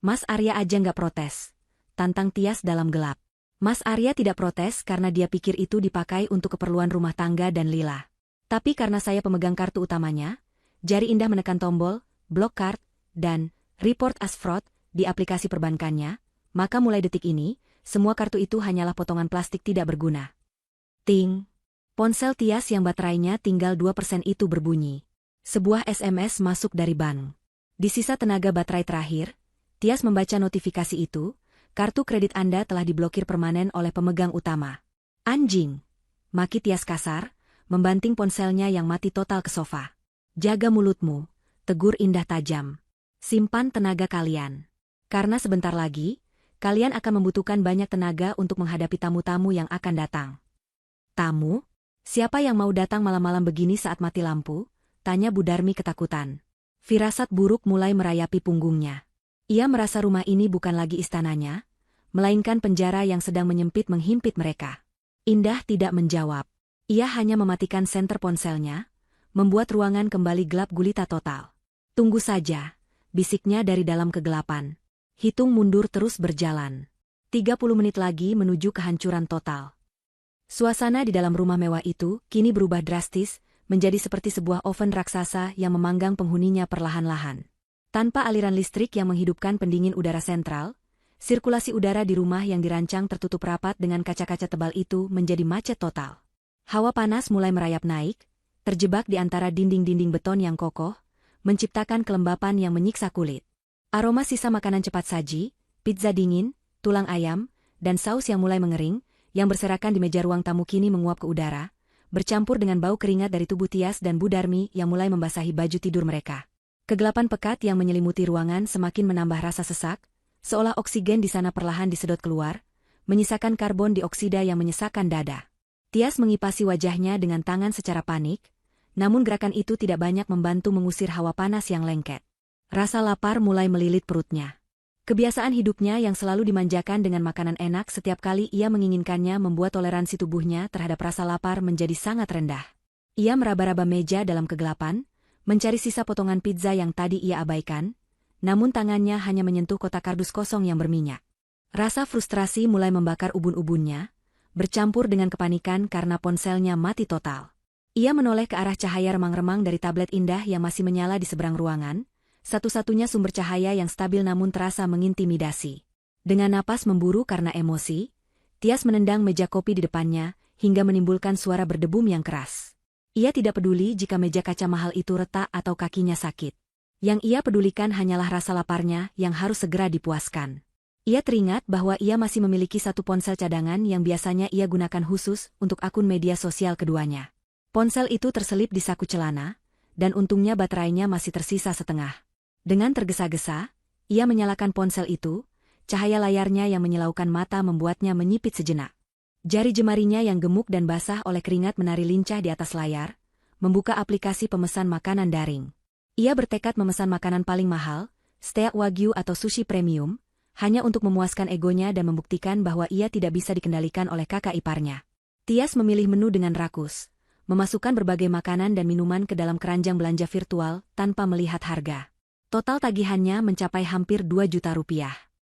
Mas Arya aja nggak protes. Tantang Tias dalam gelap. Mas Arya tidak protes karena dia pikir itu dipakai untuk keperluan rumah tangga dan Lila. Tapi karena saya pemegang kartu utamanya, jari Indah menekan tombol, block card, dan report as fraud di aplikasi perbankannya, maka mulai detik ini, semua kartu itu hanyalah potongan plastik tidak berguna. Ting! Ponsel Tias yang baterainya tinggal 2% itu berbunyi. Sebuah SMS masuk dari bank. Di sisa tenaga baterai terakhir, Tias membaca notifikasi itu, kartu kredit Anda telah diblokir permanen oleh pemegang utama. Anjing! Maki Tias kasar, membanting ponselnya yang mati total ke sofa. Jaga mulutmu, tegur Indah tajam. Simpan tenaga kalian. Karena sebentar lagi, kalian akan membutuhkan banyak tenaga untuk menghadapi tamu-tamu yang akan datang. Tamu? Siapa yang mau datang malam-malam begini saat mati lampu? Tanya Bu Darmi ketakutan. Firasat buruk mulai merayapi punggungnya. Ia merasa rumah ini bukan lagi istananya, melainkan penjara yang sedang menyempit menghimpit mereka. Indah tidak menjawab. Ia hanya mematikan senter ponselnya, membuat ruangan kembali gelap gulita total. Tunggu saja, bisiknya dari dalam kegelapan. Hitung mundur terus berjalan. 30 menit lagi menuju kehancuran total. Suasana di dalam rumah mewah itu kini berubah drastis, menjadi seperti sebuah oven raksasa yang memanggang penghuninya perlahan-lahan. Tanpa aliran listrik yang menghidupkan pendingin udara sentral, sirkulasi udara di rumah yang dirancang tertutup rapat dengan kaca-kaca tebal itu menjadi macet total. Hawa panas mulai merayap naik, terjebak di antara dinding-dinding beton yang kokoh, menciptakan kelembapan yang menyiksa kulit. Aroma sisa makanan cepat saji, pizza dingin, tulang ayam, dan saus yang mulai mengering, yang berserakan di meja ruang tamu kini menguap ke udara, bercampur dengan bau keringat dari tubuh Tias dan Bu Darmi yang mulai membasahi baju tidur mereka. Kegelapan pekat yang menyelimuti ruangan semakin menambah rasa sesak, seolah oksigen di sana perlahan disedot keluar, menyisakan karbon dioksida yang menyesakkan dada. Tias mengipasi wajahnya dengan tangan secara panik, namun gerakan itu tidak banyak membantu mengusir hawa panas yang lengket. Rasa lapar mulai melilit perutnya. Kebiasaan hidupnya yang selalu dimanjakan dengan makanan enak setiap kali ia menginginkannya membuat toleransi tubuhnya terhadap rasa lapar menjadi sangat rendah. Ia meraba-raba meja dalam kegelapan, mencari sisa potongan pizza yang tadi ia abaikan, namun tangannya hanya menyentuh kotak kardus kosong yang berminyak. Rasa frustrasi mulai membakar ubun-ubunnya, bercampur dengan kepanikan karena ponselnya mati total. Ia menoleh ke arah cahaya remang-remang dari tablet Indah yang masih menyala di seberang ruangan, satu-satunya sumber cahaya yang stabil namun terasa mengintimidasi. Dengan napas memburu karena emosi, Tias menendang meja kopi di depannya, hingga menimbulkan suara berdebum yang keras. Ia tidak peduli jika meja kaca mahal itu retak atau kakinya sakit. Yang ia pedulikan hanyalah rasa laparnya yang harus segera dipuaskan. Ia teringat bahwa ia masih memiliki satu ponsel cadangan yang biasanya ia gunakan khusus untuk akun media sosial keduanya. Ponsel itu terselip di saku celana, dan untungnya baterainya masih tersisa setengah. Dengan tergesa-gesa, ia menyalakan ponsel itu, cahaya layarnya yang menyilaukan mata membuatnya menyipit sejenak. Jari jemarinya yang gemuk dan basah oleh keringat menari lincah di atas layar, membuka aplikasi pemesan makanan daring. Ia bertekad memesan makanan paling mahal, steak wagyu atau sushi premium, hanya untuk memuaskan egonya dan membuktikan bahwa ia tidak bisa dikendalikan oleh kakak iparnya. Tias memilih menu dengan rakus, memasukkan berbagai makanan dan minuman ke dalam keranjang belanja virtual tanpa melihat harga. Total tagihannya mencapai hampir 2 juta rupiah.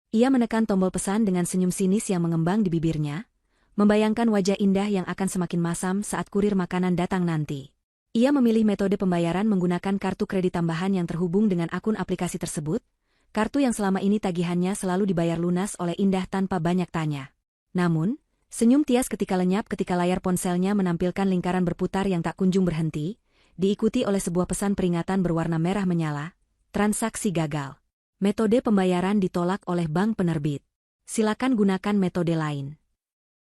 Ia menekan tombol pesan dengan senyum sinis yang mengembang di bibirnya, membayangkan wajah Indah yang akan semakin masam saat kurir makanan datang nanti. Ia memilih metode pembayaran menggunakan kartu kredit tambahan yang terhubung dengan akun aplikasi tersebut, kartu yang selama ini tagihannya selalu dibayar lunas oleh Indah tanpa banyak tanya. Namun, Senyum Tias ketika lenyap ketika layar ponselnya menampilkan lingkaran berputar yang tak kunjung berhenti, diikuti oleh sebuah pesan peringatan berwarna merah menyala, transaksi gagal. Metode pembayaran ditolak oleh bank penerbit. Silakan gunakan metode lain.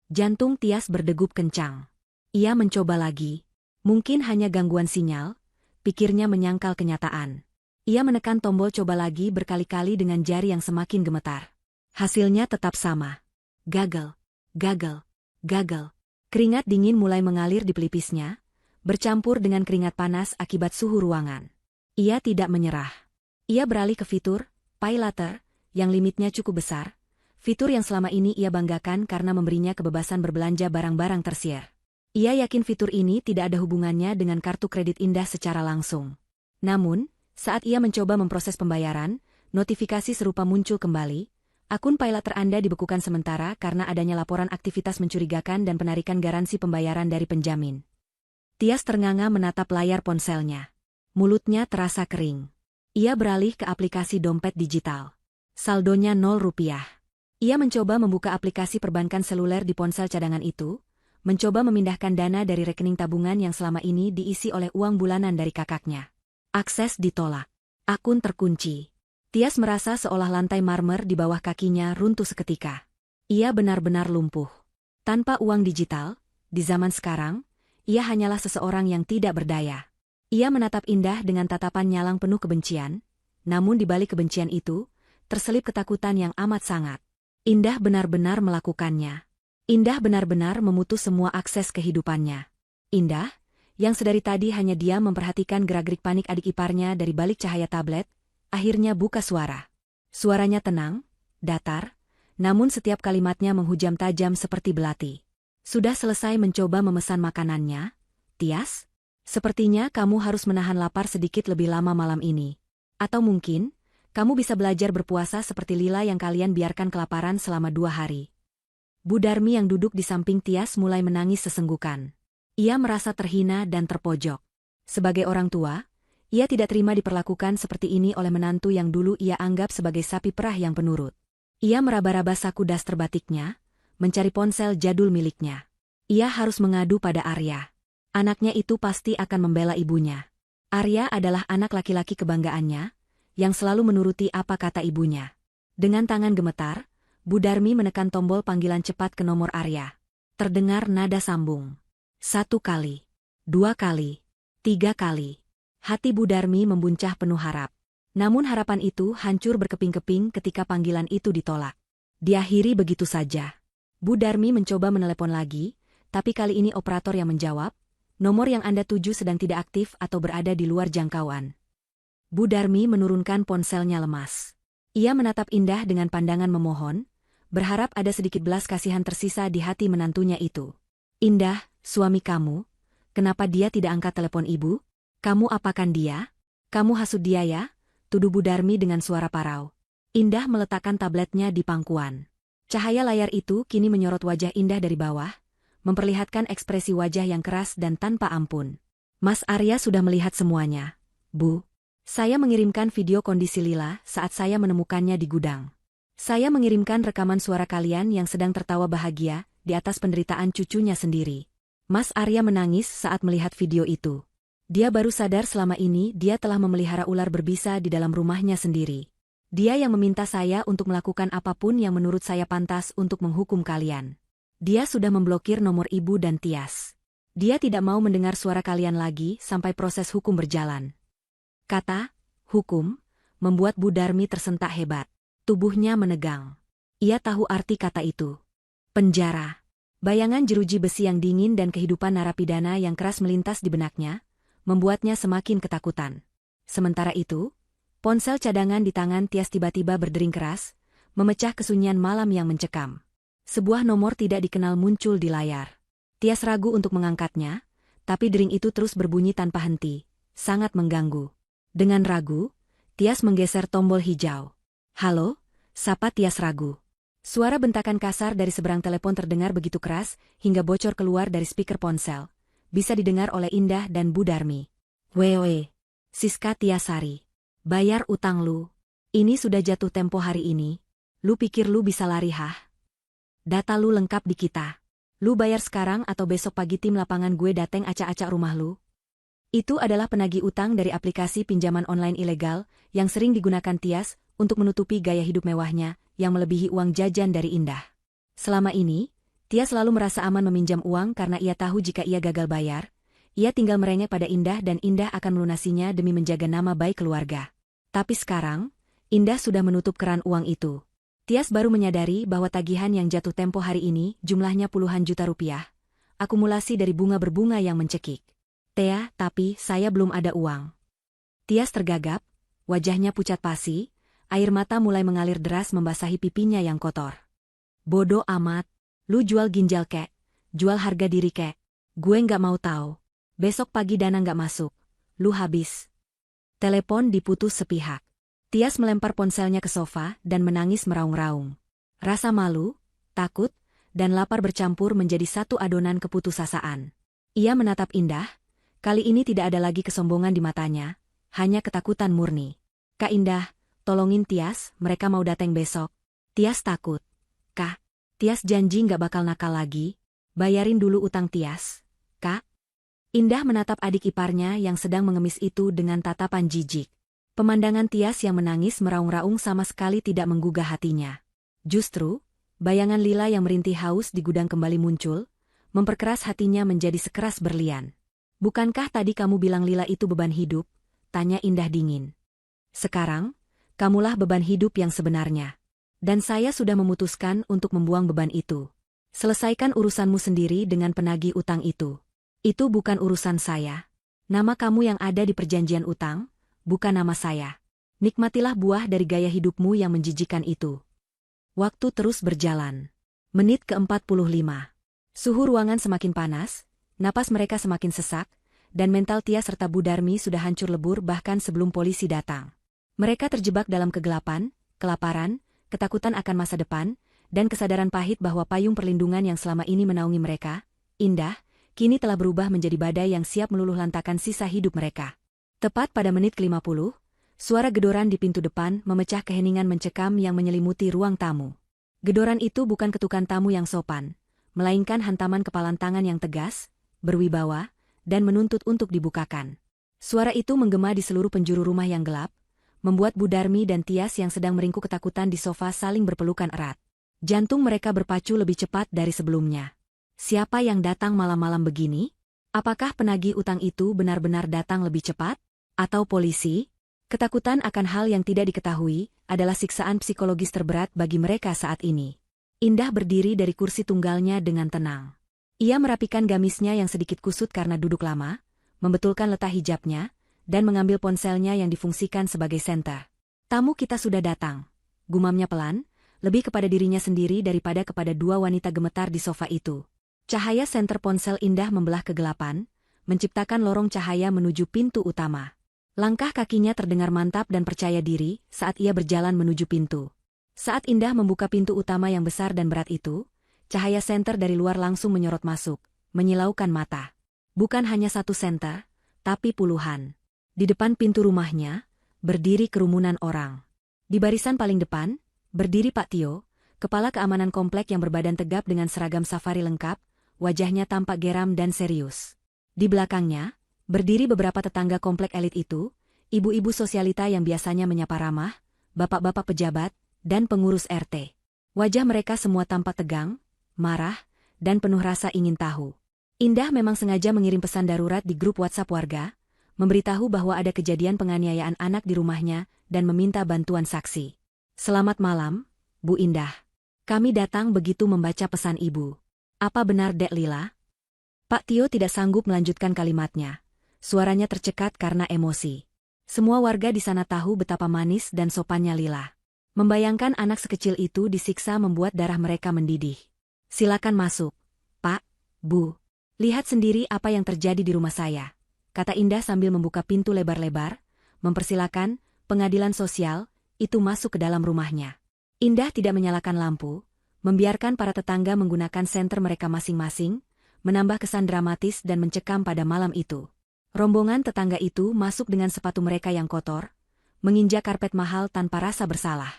Jantung Tias berdegup kencang. Ia mencoba lagi. Mungkin hanya gangguan sinyal, pikirnya menyangkal kenyataan. Ia menekan tombol coba lagi berkali-kali dengan jari yang semakin gemetar. Hasilnya tetap sama. Gagal. Gagal. Gagal. Keringat dingin mulai mengalir di pelipisnya, bercampur dengan keringat panas akibat suhu ruangan. Ia tidak menyerah. Ia beralih ke fitur Pay Later, yang limitnya cukup besar, fitur yang selama ini ia banggakan karena memberinya kebebasan berbelanja barang-barang tersier. Ia yakin fitur ini tidak ada hubungannya dengan kartu kredit Indah secara langsung. Namun, saat ia mencoba memproses pembayaran, notifikasi serupa muncul kembali. Akun Pay Later Anda dibekukan sementara karena adanya laporan aktivitas mencurigakan dan penarikan garansi pembayaran dari penjamin. Tias ternganga menatap layar ponselnya. Mulutnya terasa kering. Ia beralih ke aplikasi dompet digital. Saldonya 0 rupiah. Ia mencoba membuka aplikasi perbankan seluler di ponsel cadangan itu, mencoba memindahkan dana dari rekening tabungan yang selama ini diisi oleh uang bulanan dari kakaknya. Akses ditolak. Akun terkunci. Tias merasa seolah lantai marmer di bawah kakinya runtuh seketika. Ia benar-benar lumpuh. Tanpa uang digital, di zaman sekarang, ia hanyalah seseorang yang tidak berdaya. Ia menatap Indah dengan tatapan nyalang penuh kebencian, namun di balik kebencian itu, terselip ketakutan yang amat sangat. Indah benar-benar melakukannya. Indah benar-benar memutus semua akses kehidupannya. Indah, yang sedari tadi hanya diam memperhatikan gerak-gerik panik adik iparnya dari balik cahaya tablet, akhirnya buka suara. Suaranya tenang, datar, namun setiap kalimatnya menghujam tajam seperti belati. Sudah selesai mencoba memesan makanannya, Tias? Sepertinya kamu harus menahan lapar sedikit lebih lama malam ini. Atau mungkin, kamu bisa belajar berpuasa seperti Lila yang kalian biarkan kelaparan selama 2 hari. Bu Darmi yang duduk di samping Tias mulai menangis sesenggukan. Ia merasa terhina dan terpojok. Sebagai orang tua, ia tidak terima diperlakukan seperti ini oleh menantu yang dulu ia anggap sebagai sapi perah yang penurut. Ia meraba-raba saku daster batiknya, mencari ponsel jadul miliknya. Ia harus mengadu pada Arya. Anaknya itu pasti akan membela ibunya. Arya adalah anak laki-laki kebanggaannya, yang selalu menuruti apa kata ibunya. Dengan tangan gemetar, Bu Darmi menekan tombol panggilan cepat ke nomor Arya. Terdengar nada sambung. 1 kali, 2 kali, 3 kali. Hati Bu Darmi membuncah penuh harap. Namun harapan itu hancur berkeping-keping ketika panggilan itu ditolak. Diakhiri begitu saja. Bu Darmi mencoba menelepon lagi, tapi kali ini operator yang menjawab, nomor yang Anda tuju sedang tidak aktif atau berada di luar jangkauan. Bu Darmi menurunkan ponselnya lemas. Ia menatap Indah dengan pandangan memohon, berharap ada sedikit belas kasihan tersisa di hati menantunya itu. Indah, suami kamu, kenapa dia tidak angkat telepon ibu? Kamu apakan dia? Kamu hasut dia ya? Tuduh Bu Darmi dengan suara parau. Indah meletakkan tabletnya di pangkuan. Cahaya layar itu kini menyorot wajah Indah dari bawah, memperlihatkan ekspresi wajah yang keras dan tanpa ampun. Mas Arya sudah melihat semuanya. Bu, saya mengirimkan video kondisi Lila saat saya menemukannya di gudang. Saya mengirimkan rekaman suara kalian yang sedang tertawa bahagia di atas penderitaan cucunya sendiri. Mas Arya menangis saat melihat video itu. Dia baru sadar selama ini dia telah memelihara ular berbisa di dalam rumahnya sendiri. Dia yang meminta saya untuk melakukan apapun yang menurut saya pantas untuk menghukum kalian. Dia sudah memblokir nomor ibu dan Tias. Dia tidak mau mendengar suara kalian lagi sampai proses hukum berjalan. Kata, hukum, membuat Bu Darmi tersentak hebat. Tubuhnya menegang. Ia tahu arti kata itu. Penjara. Bayangan jeruji besi yang dingin dan kehidupan narapidana yang keras melintas di benaknya, membuatnya semakin ketakutan. Sementara itu, ponsel cadangan di tangan Tias tiba-tiba berdering keras, memecah kesunyian malam yang mencekam. Sebuah nomor tidak dikenal muncul di layar. Tias ragu untuk mengangkatnya, tapi dering itu terus berbunyi tanpa henti, sangat mengganggu. Dengan ragu, Tias menggeser tombol hijau. Halo, sapa Tias ragu. Suara bentakan kasar dari seberang telepon terdengar begitu keras, hingga bocor keluar dari speaker ponsel. Bisa didengar oleh Indah dan Bu Darmi. Wewe, Siska Tiasari. Bayar utang lu. Ini sudah jatuh tempo hari ini. Lu pikir lu bisa lari hah? Data lu lengkap di kita. Lu bayar sekarang atau besok pagi tim lapangan gue dateng acak-acak rumah lu? Itu adalah penagih utang dari aplikasi pinjaman online ilegal yang sering digunakan Tias untuk menutupi gaya hidup mewahnya yang melebihi uang jajan dari Indah. Selama ini, Tias selalu merasa aman meminjam uang karena ia tahu jika ia gagal bayar, ia tinggal merengek pada Indah dan Indah akan melunasinya demi menjaga nama baik keluarga. Tapi sekarang, Indah sudah menutup keran uang itu. Tias baru menyadari bahwa tagihan yang jatuh tempo hari ini jumlahnya puluhan juta rupiah, akumulasi dari bunga berbunga yang mencekik. Tea, tapi saya belum ada uang. Tias tergagap, wajahnya pucat pasi, air mata mulai mengalir deras membasahi pipinya yang kotor. Bodoh amat, lu jual ginjal kek, jual harga diri kek. Gue nggak mau tahu. Besok pagi dana nggak masuk, lu habis. Telepon diputus sepihak. Tias melempar ponselnya ke sofa dan menangis meraung-raung. Rasa malu, takut, dan lapar bercampur menjadi satu adonan keputusasaan. Ia menatap Indah. Kali ini tidak ada lagi kesombongan di matanya, hanya ketakutan murni. Kak Indah, tolongin Tias, mereka mau dateng besok. Tias takut. Kak, Tias janji nggak bakal nakal lagi. Bayarin dulu utang Tias. Kak. Indah menatap adik iparnya yang sedang mengemis itu dengan tatapan jijik. Pemandangan Tias yang menangis meraung-raung sama sekali tidak menggugah hatinya. Justru, bayangan Lila yang merintih haus di gudang kembali muncul, memperkeras hatinya menjadi sekeras berlian. Bukankah tadi kamu bilang Lila itu beban hidup? Tanya Indah dingin. Sekarang, kamulah beban hidup yang sebenarnya. Dan saya sudah memutuskan untuk membuang beban itu. Selesaikan urusanmu sendiri dengan penagih utang itu. Itu bukan urusan saya. Nama kamu yang ada di perjanjian utang, bukan nama saya. Nikmatilah buah dari gaya hidupmu yang menjijikan itu. Waktu terus berjalan. Menit ke-45. Suhu ruangan semakin panas, napas mereka semakin sesak, dan mental Tia serta Bu Darmi sudah hancur lebur bahkan sebelum polisi datang. Mereka terjebak dalam kegelapan, kelaparan, ketakutan akan masa depan, dan kesadaran pahit bahwa payung perlindungan yang selama ini menaungi mereka, Indah, kini telah berubah menjadi badai yang siap meluluh lantakan sisa hidup mereka. Tepat pada menit ke-50, suara gedoran di pintu depan memecah keheningan mencekam yang menyelimuti ruang tamu. Gedoran itu bukan ketukan tamu yang sopan, melainkan hantaman kepalan tangan yang tegas, berwibawa, dan menuntut untuk dibukakan. Suara itu menggema di seluruh penjuru rumah yang gelap, membuat Bu Darmi dan Tias yang sedang meringkuk ketakutan di sofa saling berpelukan erat. Jantung mereka berpacu lebih cepat dari sebelumnya. Siapa yang datang malam-malam begini? Apakah penagih utang itu benar-benar datang lebih cepat? Atau polisi? Ketakutan akan hal yang tidak diketahui adalah siksaan psikologis terberat bagi mereka saat ini. Indah berdiri dari kursi tunggalnya dengan tenang. Ia merapikan gamisnya yang sedikit kusut karena duduk lama, membetulkan letak hijabnya, dan mengambil ponselnya yang difungsikan sebagai senter. Tamu kita sudah datang. Gumamnya pelan, lebih kepada dirinya sendiri daripada kepada dua wanita gemetar di sofa itu. Cahaya senter ponsel Indah membelah kegelapan, menciptakan lorong cahaya menuju pintu utama. Langkah kakinya terdengar mantap dan percaya diri saat ia berjalan menuju pintu. Saat Indah membuka pintu utama yang besar dan berat itu, cahaya senter dari luar langsung menyorot masuk, menyilaukan mata. Bukan hanya satu senter, tapi puluhan. Di depan pintu rumahnya, berdiri kerumunan orang. Di barisan paling depan, berdiri Pak Tio, kepala keamanan komplek yang berbadan tegap dengan seragam safari lengkap, wajahnya tampak geram dan serius. Di belakangnya, berdiri beberapa tetangga komplek elit itu, ibu-ibu sosialita yang biasanya menyapa ramah, bapak-bapak pejabat, dan pengurus RT. Wajah mereka semua tampak tegang, marah, dan penuh rasa ingin tahu. Indah memang sengaja mengirim pesan darurat di grup WhatsApp warga, memberitahu bahwa ada kejadian penganiayaan anak di rumahnya dan meminta bantuan saksi. Selamat malam, Bu Indah. Kami datang begitu membaca pesan Ibu. Apa benar Dek Lila? Pak Tio tidak sanggup melanjutkan kalimatnya. Suaranya tercekat karena emosi. Semua warga di sana tahu betapa manis dan sopannya Lila. Membayangkan anak sekecil itu disiksa membuat darah mereka mendidih. Silakan masuk, Pak, Bu. Lihat sendiri apa yang terjadi di rumah saya, kata Indah sambil membuka pintu lebar-lebar, mempersilakan pengadilan sosial itu masuk ke dalam rumahnya. Indah tidak menyalakan lampu, membiarkan para tetangga menggunakan senter mereka masing-masing, menambah kesan dramatis dan mencekam pada malam itu. Rombongan tetangga itu masuk dengan sepatu mereka yang kotor, menginjak karpet mahal tanpa rasa bersalah.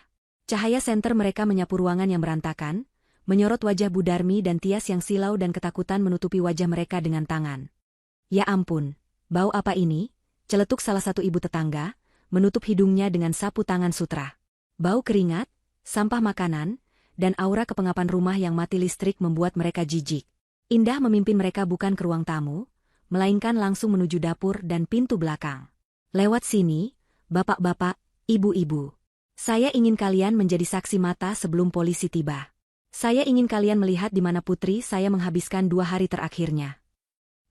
Cahaya senter mereka menyapu ruangan yang berantakan, menyorot wajah Bu Darmi dan Tias yang silau dan ketakutan menutupi wajah mereka dengan tangan. Ya ampun, bau apa ini? Celetuk salah satu ibu tetangga, menutup hidungnya dengan sapu tangan sutra. Bau keringat, sampah makanan, dan aura kepengapan rumah yang mati listrik membuat mereka jijik. Indah memimpin mereka bukan ke ruang tamu, melainkan langsung menuju dapur dan pintu belakang. Lewat sini, bapak-bapak, ibu-ibu. Saya ingin kalian menjadi saksi mata sebelum polisi tiba. Saya ingin kalian melihat di mana putri saya menghabiskan 2 hari terakhirnya.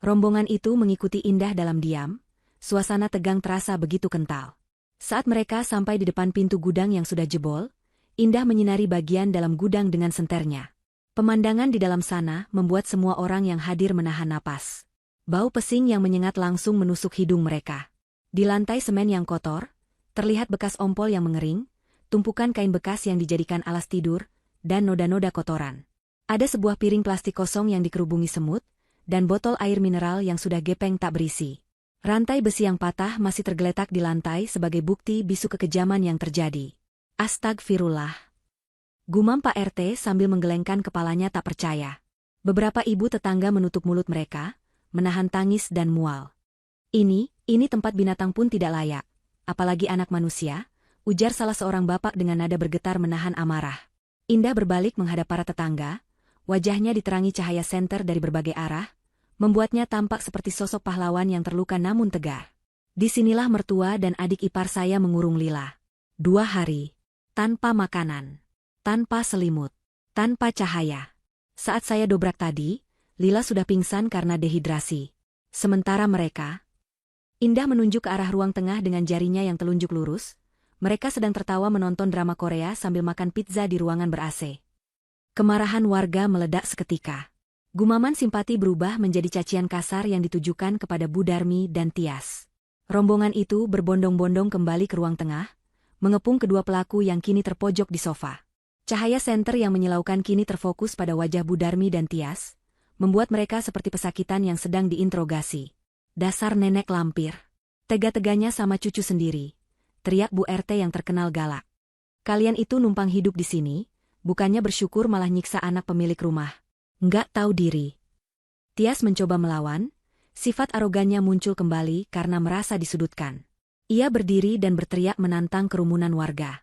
Rombongan itu mengikuti Indah dalam diam, suasana tegang terasa begitu kental. Saat mereka sampai di depan pintu gudang yang sudah jebol, Indah menyinari bagian dalam gudang dengan senternya. Pemandangan di dalam sana membuat semua orang yang hadir menahan napas. Bau pesing yang menyengat langsung menusuk hidung mereka. Di lantai semen yang kotor, terlihat bekas ompol yang mengering, tumpukan kain bekas yang dijadikan alas tidur, dan noda-noda kotoran. Ada sebuah piring plastik kosong yang dikerubungi semut, dan botol air mineral yang sudah gepeng tak berisi. Rantai besi yang patah masih tergeletak di lantai sebagai bukti bisu kekejaman yang terjadi. Astagfirullah. Gumam Pak RT sambil menggelengkan kepalanya tak percaya. Beberapa ibu tetangga menutup mulut mereka, menahan tangis dan mual. Ini tempat binatang pun tidak layak. Apalagi anak manusia, ujar salah seorang bapak dengan nada bergetar menahan amarah. Indah berbalik menghadap para tetangga, wajahnya diterangi cahaya senter dari berbagai arah, membuatnya tampak seperti sosok pahlawan yang terluka namun tegar. Disinilah mertua dan adik ipar saya mengurung Lila. 2 hari. Tanpa makanan. Tanpa selimut. Tanpa cahaya. Saat saya dobrak tadi, Lila sudah pingsan karena dehidrasi. Sementara mereka... Indah menunjuk ke arah ruang tengah dengan jarinya yang telunjuk lurus. Mereka sedang tertawa menonton drama Korea sambil makan pizza di ruangan ber-AC. Kemarahan warga meledak seketika. Gumaman simpati berubah menjadi cacian kasar yang ditujukan kepada Bu Darmi dan Tias. Rombongan itu berbondong-bondong kembali ke ruang tengah, mengepung kedua pelaku yang kini terpojok di sofa. Cahaya senter yang menyilaukan kini terfokus pada wajah Bu Darmi dan Tias, membuat mereka seperti pesakitan yang sedang diinterogasi. Dasar nenek lampir. Tega-teganya sama cucu sendiri. Teriak Bu RT yang terkenal galak. Kalian itu numpang hidup di sini, bukannya bersyukur malah nyiksa anak pemilik rumah. Nggak tahu diri. Tias mencoba melawan, sifat arogannya muncul kembali karena merasa disudutkan. Ia berdiri dan berteriak menantang kerumunan warga.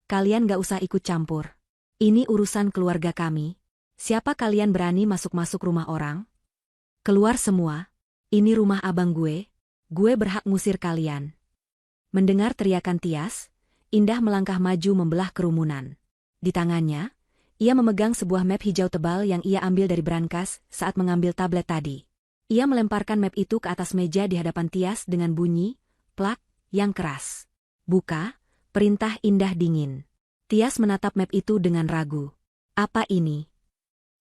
Kalian nggak usah ikut campur. Ini urusan keluarga kami. Siapa kalian berani masuk-masuk rumah orang? Keluar semua. Ini rumah abang gue berhak ngusir kalian. Mendengar teriakan Tias, Indah melangkah maju membelah kerumunan. Di tangannya, ia memegang sebuah map hijau tebal yang ia ambil dari brankas saat mengambil tablet tadi. Ia melemparkan map itu ke atas meja di hadapan Tias dengan bunyi, plak, yang keras. Buka, perintah Indah dingin. Tias menatap map itu dengan ragu. Apa ini?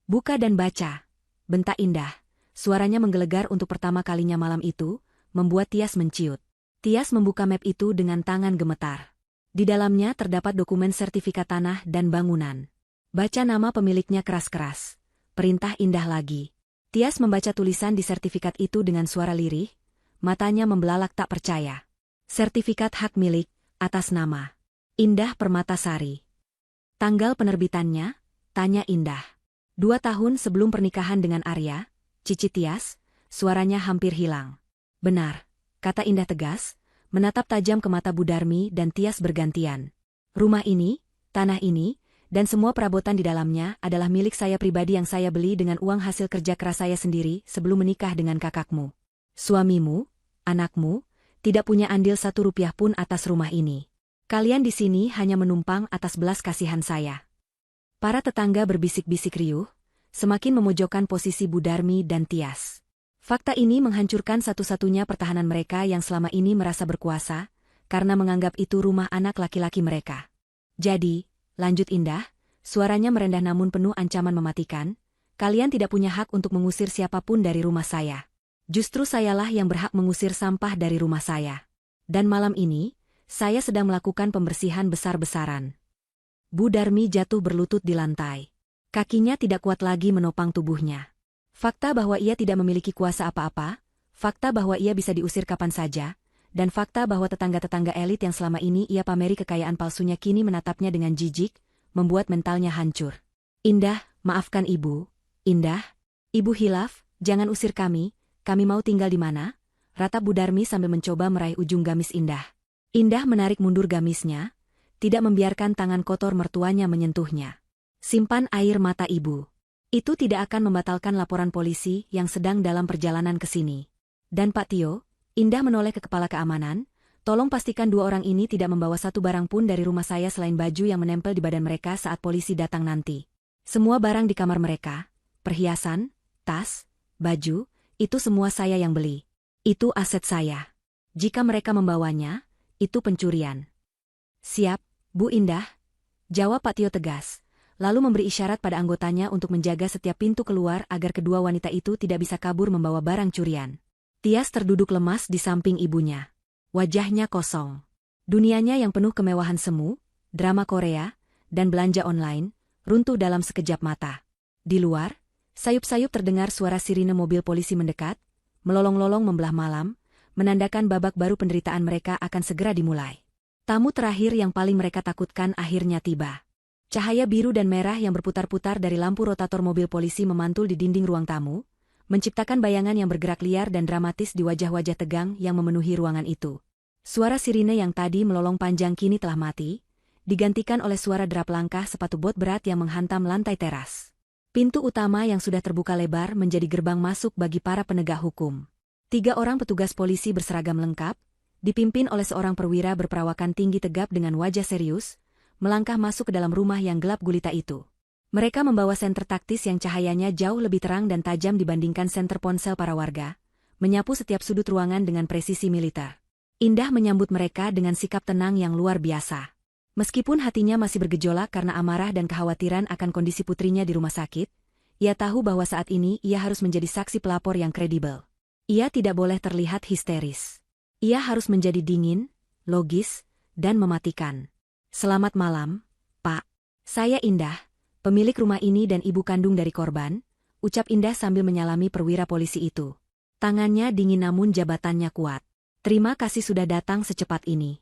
Buka dan baca, bentak Indah. Suaranya menggelegar untuk pertama kalinya malam itu, membuat Tias menciut. Tias membuka map itu dengan tangan gemetar. Di dalamnya terdapat dokumen sertifikat tanah dan bangunan. Baca nama pemiliknya keras-keras. Perintah Indah lagi. Tias membaca tulisan di sertifikat itu dengan suara lirih, matanya membelalak tak percaya. Sertifikat hak milik, atas nama Indah Permatasari. Tanggal penerbitannya, tanya Indah. 2 tahun sebelum pernikahan dengan Arya, Cici Tias, suaranya hampir hilang. Benar. Kata Indah tegas, menatap tajam ke mata Bu Darmi dan Tias bergantian. Rumah ini, tanah ini, dan semua perabotan di dalamnya adalah milik saya pribadi yang saya beli dengan uang hasil kerja keras saya sendiri sebelum menikah dengan kakakmu. Suamimu, anakmu, tidak punya andil 1 rupiah pun atas rumah ini. Kalian di sini hanya menumpang atas belas kasihan saya. Para tetangga berbisik-bisik riuh, semakin memojokkan posisi Bu Darmi dan Tias. Fakta ini menghancurkan satu-satunya pertahanan mereka yang selama ini merasa berkuasa, karena menganggap itu rumah anak laki-laki mereka. Jadi, lanjut Indah, suaranya merendah namun penuh ancaman mematikan, kalian tidak punya hak untuk mengusir siapapun dari rumah saya. Justru sayalah yang berhak mengusir sampah dari rumah saya. Dan malam ini, saya sedang melakukan pembersihan besar-besaran. Bu Darmi jatuh berlutut di lantai. Kakinya tidak kuat lagi menopang tubuhnya. Fakta bahwa ia tidak memiliki kuasa apa-apa, fakta bahwa ia bisa diusir kapan saja, dan fakta bahwa tetangga-tetangga elit yang selama ini ia pameri kekayaan palsunya kini menatapnya dengan jijik, membuat mentalnya hancur. Indah, maafkan ibu. Indah? Ibu hilaf, jangan usir kami mau tinggal di mana? Ratap Bu Darmi sambil mencoba meraih ujung gamis Indah. Indah menarik mundur gamisnya, tidak membiarkan tangan kotor mertuanya menyentuhnya. Simpan air mata ibu. Itu tidak akan membatalkan laporan polisi yang sedang dalam perjalanan ke sini. Dan Pak Tio, Indah menoleh ke kepala keamanan, tolong pastikan dua orang ini tidak membawa satu barang pun dari rumah saya selain baju yang menempel di badan mereka saat polisi datang nanti. Semua barang di kamar mereka, perhiasan, tas, baju, itu semua saya yang beli. Itu aset saya. Jika mereka membawanya, itu pencurian. Siap, Bu Indah, jawab Pak Tio tegas, lalu memberi isyarat pada anggotanya untuk menjaga setiap pintu keluar agar kedua wanita itu tidak bisa kabur membawa barang curian. Tias terduduk lemas di samping ibunya. Wajahnya kosong. Dunianya yang penuh kemewahan semu, drama Korea, dan belanja online, runtuh dalam sekejap mata. Di luar, sayup-sayup terdengar suara sirine mobil polisi mendekat, melolong-lolong membelah malam, menandakan babak baru penderitaan mereka akan segera dimulai. Tamu terakhir yang paling mereka takutkan akhirnya tiba. Cahaya biru dan merah yang berputar-putar dari lampu rotator mobil polisi memantul di dinding ruang tamu, menciptakan bayangan yang bergerak liar dan dramatis di wajah-wajah tegang yang memenuhi ruangan itu. Suara sirine yang tadi melolong panjang kini telah mati, digantikan oleh suara derap langkah sepatu bot berat yang menghantam lantai teras. Pintu utama yang sudah terbuka lebar menjadi gerbang masuk bagi para penegak hukum. 3 orang petugas polisi berseragam lengkap, dipimpin oleh seorang perwira berperawakan tinggi tegap dengan wajah serius, melangkah masuk ke dalam rumah yang gelap gulita itu. Mereka membawa senter taktis yang cahayanya jauh lebih terang dan tajam dibandingkan senter ponsel para warga, menyapu setiap sudut ruangan dengan presisi militer. Indah menyambut mereka dengan sikap tenang yang luar biasa. Meskipun hatinya masih bergejolak karena amarah dan kekhawatiran akan kondisi putrinya di rumah sakit, ia tahu bahwa saat ini ia harus menjadi saksi pelapor yang kredibel. Ia tidak boleh terlihat histeris. Ia harus menjadi dingin, logis, dan mematikan. Selamat malam, Pak. Saya Indah, pemilik rumah ini dan ibu kandung dari korban, ucap Indah sambil menyalami perwira polisi itu. Tangannya dingin namun jabatannya kuat. Terima kasih sudah datang secepat ini.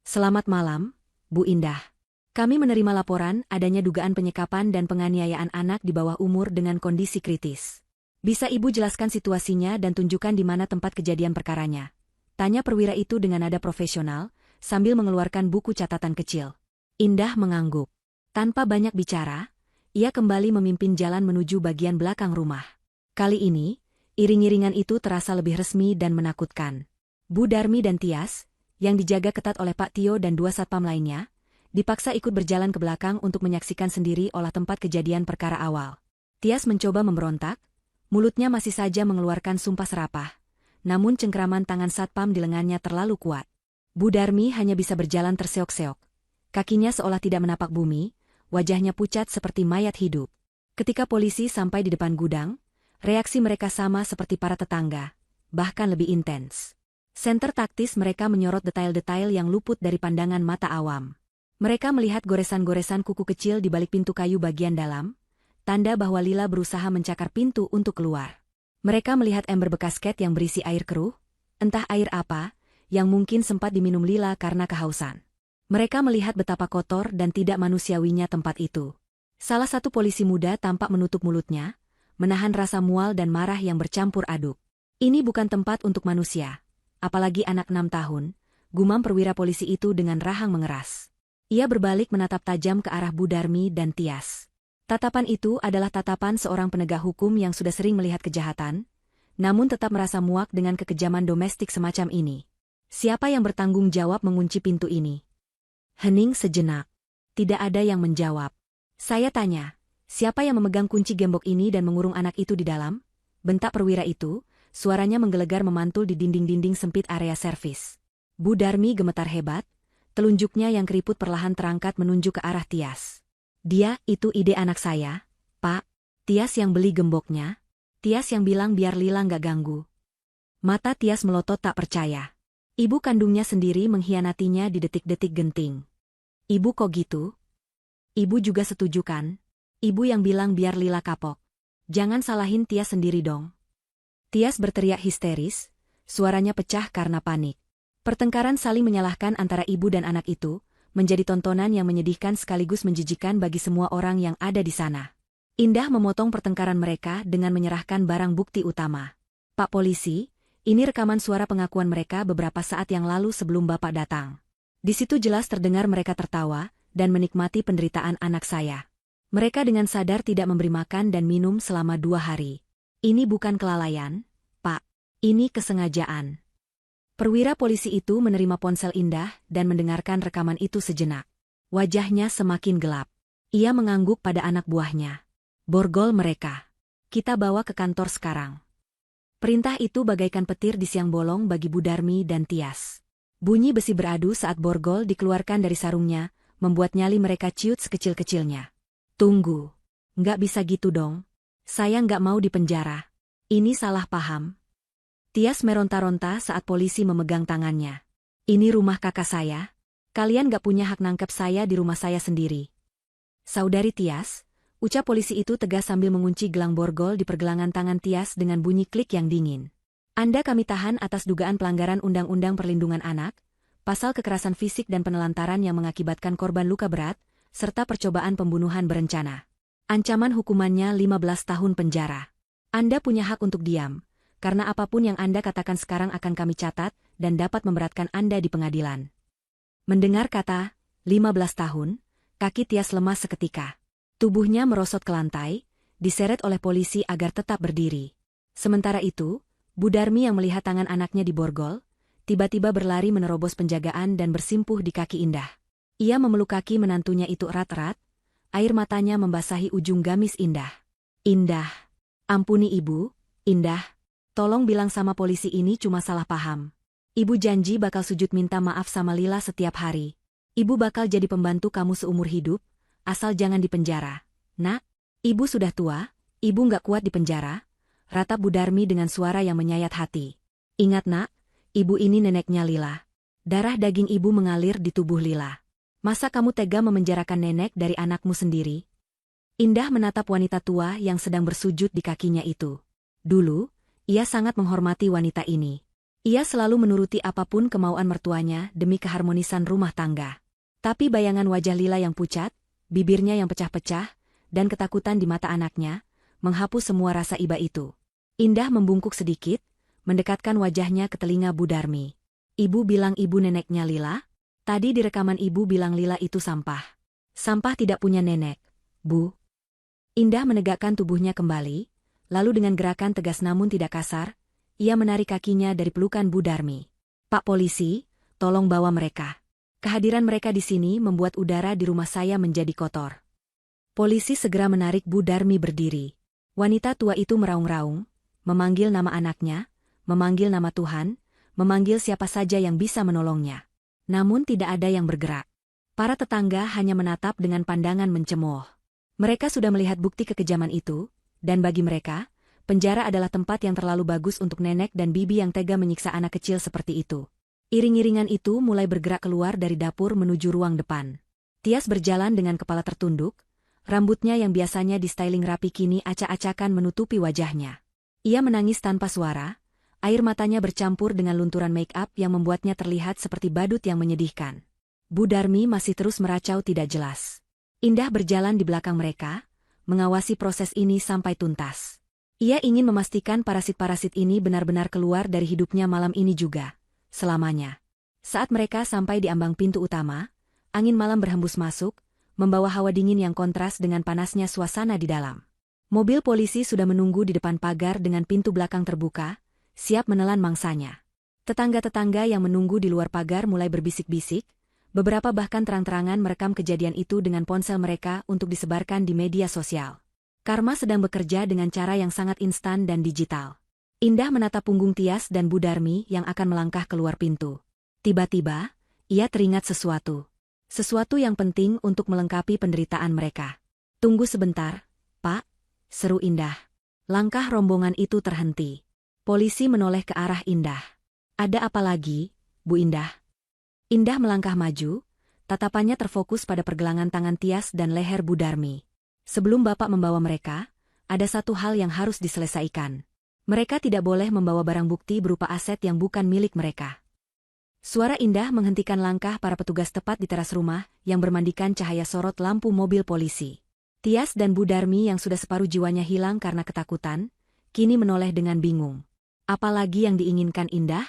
Selamat malam, Bu Indah. Kami menerima laporan adanya dugaan penyekapan dan penganiayaan anak di bawah umur dengan kondisi kritis. Bisa Ibu jelaskan situasinya dan tunjukkan di mana tempat kejadian perkaranya? Tanya perwira itu dengan nada profesional, sambil mengeluarkan buku catatan kecil. Indah mengangguk. Tanpa banyak bicara, ia kembali memimpin jalan menuju bagian belakang rumah. Kali ini, iring-iringan itu terasa lebih resmi dan menakutkan. Bu Darmi dan Tias, yang dijaga ketat oleh Pak Tio dan 2 satpam lainnya, dipaksa ikut berjalan ke belakang untuk menyaksikan sendiri olah tempat kejadian perkara awal. Tias mencoba memberontak, mulutnya masih saja mengeluarkan sumpah serapah, namun cengkraman tangan satpam di lengannya terlalu kuat. Bu Darmi hanya bisa berjalan terseok-seok. Kakinya seolah tidak menapak bumi, wajahnya pucat seperti mayat hidup. Ketika polisi sampai di depan gudang, reaksi mereka sama seperti para tetangga, bahkan lebih intens. Senter taktis mereka menyorot detail-detail yang luput dari pandangan mata awam. Mereka melihat goresan-goresan kuku kecil di balik pintu kayu bagian dalam, tanda bahwa Lila berusaha mencakar pintu untuk keluar. Mereka melihat ember bekas ket yang berisi air keruh, entah air apa, yang mungkin sempat diminum Lila karena kehausan. Mereka melihat betapa kotor dan tidak manusiawinya tempat itu. Salah satu polisi muda tampak menutup mulutnya, menahan rasa mual dan marah yang bercampur aduk. Ini bukan tempat untuk manusia. Apalagi anak 6 tahun, gumam perwira polisi itu dengan rahang mengeras. Ia berbalik menatap tajam ke arah Bu Darmi dan Tias. Tatapan itu adalah tatapan seorang penegak hukum yang sudah sering melihat kejahatan, namun tetap merasa muak dengan kekejaman domestik semacam ini. Siapa yang bertanggung jawab mengunci pintu ini? Hening sejenak. Tidak ada yang menjawab. Saya tanya, siapa yang memegang kunci gembok ini dan mengurung anak itu di dalam? Bentak perwira itu. Suaranya menggelegar memantul di dinding-dinding sempit area servis. Bu Darmi gemetar hebat, telunjuknya yang keriput perlahan terangkat menunjuk ke arah Tias. Dia, itu ide anak saya, Pak. Tias yang beli gemboknya. Tias yang bilang biar Lila nggak ganggu. Mata Tias melotot tak percaya. Ibu kandungnya sendiri mengkhianatinya di detik-detik genting. Ibu kok gitu? Ibu juga setuju kan? Ibu yang bilang biar Lila kapok. Jangan salahin Tias sendiri dong. Tias berteriak histeris, suaranya pecah karena panik. Pertengkaran saling menyalahkan antara ibu dan anak itu, menjadi tontonan yang menyedihkan sekaligus menjijikkan bagi semua orang yang ada di sana. Indah memotong pertengkaran mereka dengan menyerahkan barang bukti utama. Pak Polisi, ini rekaman suara pengakuan mereka beberapa saat yang lalu sebelum Bapak datang. Di situ jelas terdengar mereka tertawa dan menikmati penderitaan anak saya. Mereka dengan sadar tidak memberi makan dan minum selama 2 hari. Ini bukan kelalaian, Pak. Ini kesengajaan. Perwira polisi itu menerima ponsel Indah dan mendengarkan rekaman itu sejenak. Wajahnya semakin gelap. Ia mengangguk pada anak buahnya. Borgol mereka. Kita bawa ke kantor sekarang. Perintah itu bagaikan petir di siang bolong bagi Budarmi dan Tias. Bunyi besi beradu saat borgol dikeluarkan dari sarungnya, membuat nyali mereka ciut sekecil-kecilnya. Tunggu. Nggak bisa gitu dong. Saya nggak mau dipenjara. Ini salah paham. Tias meronta-ronta saat polisi memegang tangannya. Ini rumah kakak saya. Kalian nggak punya hak nangkep saya di rumah saya sendiri. Saudari Tias, ucap polisi itu tegas sambil mengunci gelang borgol di pergelangan tangan Tias dengan bunyi klik yang dingin. Anda kami tahan atas dugaan pelanggaran Undang-Undang Perlindungan Anak, pasal kekerasan fisik dan penelantaran yang mengakibatkan korban luka berat, serta percobaan pembunuhan berencana. Ancaman hukumannya 15 tahun penjara. Anda punya hak untuk diam, karena apapun yang Anda katakan sekarang akan kami catat dan dapat memberatkan Anda di pengadilan. Mendengar kata 15 tahun, kaki Tias lemas seketika. Tubuhnya merosot ke lantai, diseret oleh polisi agar tetap berdiri. Sementara itu, Budarmi yang melihat tangan anaknya diborgol, tiba-tiba berlari menerobos penjagaan dan bersimpuh di kaki Indah. Ia memeluk kaki menantunya itu erat-erat, air matanya membasahi ujung gamis Indah. Indah. Ampuni ibu, Indah. Tolong bilang sama polisi ini cuma salah paham. Ibu janji bakal sujud minta maaf sama Lila setiap hari. Ibu bakal jadi pembantu kamu seumur hidup, asal jangan dipenjara. Nak, ibu sudah tua, ibu nggak kuat dipenjara, ratap Budarmi dengan suara yang menyayat hati. Ingat nak, ibu ini neneknya Lila. Darah daging ibu mengalir di tubuh Lila. Masa kamu tega memenjarakan nenek dari anakmu sendiri? Indah menatap wanita tua yang sedang bersujud di kakinya itu. Dulu, ia sangat menghormati wanita ini. Ia selalu menuruti apapun kemauan mertuanya demi keharmonisan rumah tangga. Tapi bayangan wajah Lila yang pucat, bibirnya yang pecah-pecah, dan ketakutan di mata anaknya, menghapus semua rasa iba itu. Indah membungkuk sedikit, mendekatkan wajahnya ke telinga Budarmi. Ibu bilang ibu neneknya Lila? Tadi di rekaman ibu bilang Lila itu sampah. Sampah tidak punya nenek, Bu. Indah menegakkan tubuhnya kembali, lalu dengan gerakan tegas namun tidak kasar, ia menarik kakinya dari pelukan Budarmi. Pak Polisi, tolong bawa mereka. Kehadiran mereka di sini membuat udara di rumah saya menjadi kotor. Polisi segera menarik Budarmi berdiri. Wanita tua itu meraung-raung, memanggil nama anaknya, memanggil nama Tuhan, memanggil siapa saja yang bisa menolongnya. Namun tidak ada yang bergerak. Para tetangga hanya menatap dengan pandangan mencemooh. Mereka sudah melihat bukti kekejaman itu, dan bagi mereka, penjara adalah tempat yang terlalu bagus untuk nenek dan bibi yang tega menyiksa anak kecil seperti itu. Iring-iringan itu mulai bergerak keluar dari dapur menuju ruang depan. Tias berjalan dengan kepala tertunduk, rambutnya yang biasanya di-styling rapi kini acak-acakan menutupi wajahnya. Ia menangis tanpa suara, air matanya bercampur dengan lunturan make-up yang membuatnya terlihat seperti badut yang menyedihkan. Budarmi masih terus meracau tidak jelas. Indah berjalan di belakang mereka, mengawasi proses ini sampai tuntas. Ia ingin memastikan parasit-parasit ini benar-benar keluar dari hidupnya malam ini juga, selamanya. Saat mereka sampai di ambang pintu utama, angin malam berhembus masuk, membawa hawa dingin yang kontras dengan panasnya suasana di dalam. Mobil polisi sudah menunggu di depan pagar dengan pintu belakang terbuka, siap menelan mangsanya. Tetangga-tetangga yang menunggu di luar pagar mulai berbisik-bisik, beberapa bahkan terang-terangan merekam kejadian itu dengan ponsel mereka untuk disebarkan di media sosial. Karma sedang bekerja dengan cara yang sangat instan dan digital. Indah menatap punggung Tias dan Budarmi yang akan melangkah keluar pintu. Tiba-tiba, ia teringat sesuatu. Sesuatu yang penting untuk melengkapi penderitaan mereka. Tunggu sebentar, Pak, seru Indah. Langkah rombongan itu terhenti. Polisi menoleh ke arah Indah. Ada apa lagi, Bu Indah? Indah melangkah maju, tatapannya terfokus pada pergelangan tangan Tias dan leher Budarmi. Sebelum Bapak membawa mereka, ada satu hal yang harus diselesaikan. Mereka tidak boleh membawa barang bukti berupa aset yang bukan milik mereka. Suara Indah menghentikan langkah para petugas tepat di teras rumah yang bermandikan cahaya sorot lampu mobil polisi. Tias dan Bu Darmi yang sudah separuh jiwanya hilang karena ketakutan, kini menoleh dengan bingung. Apalagi yang diinginkan Indah?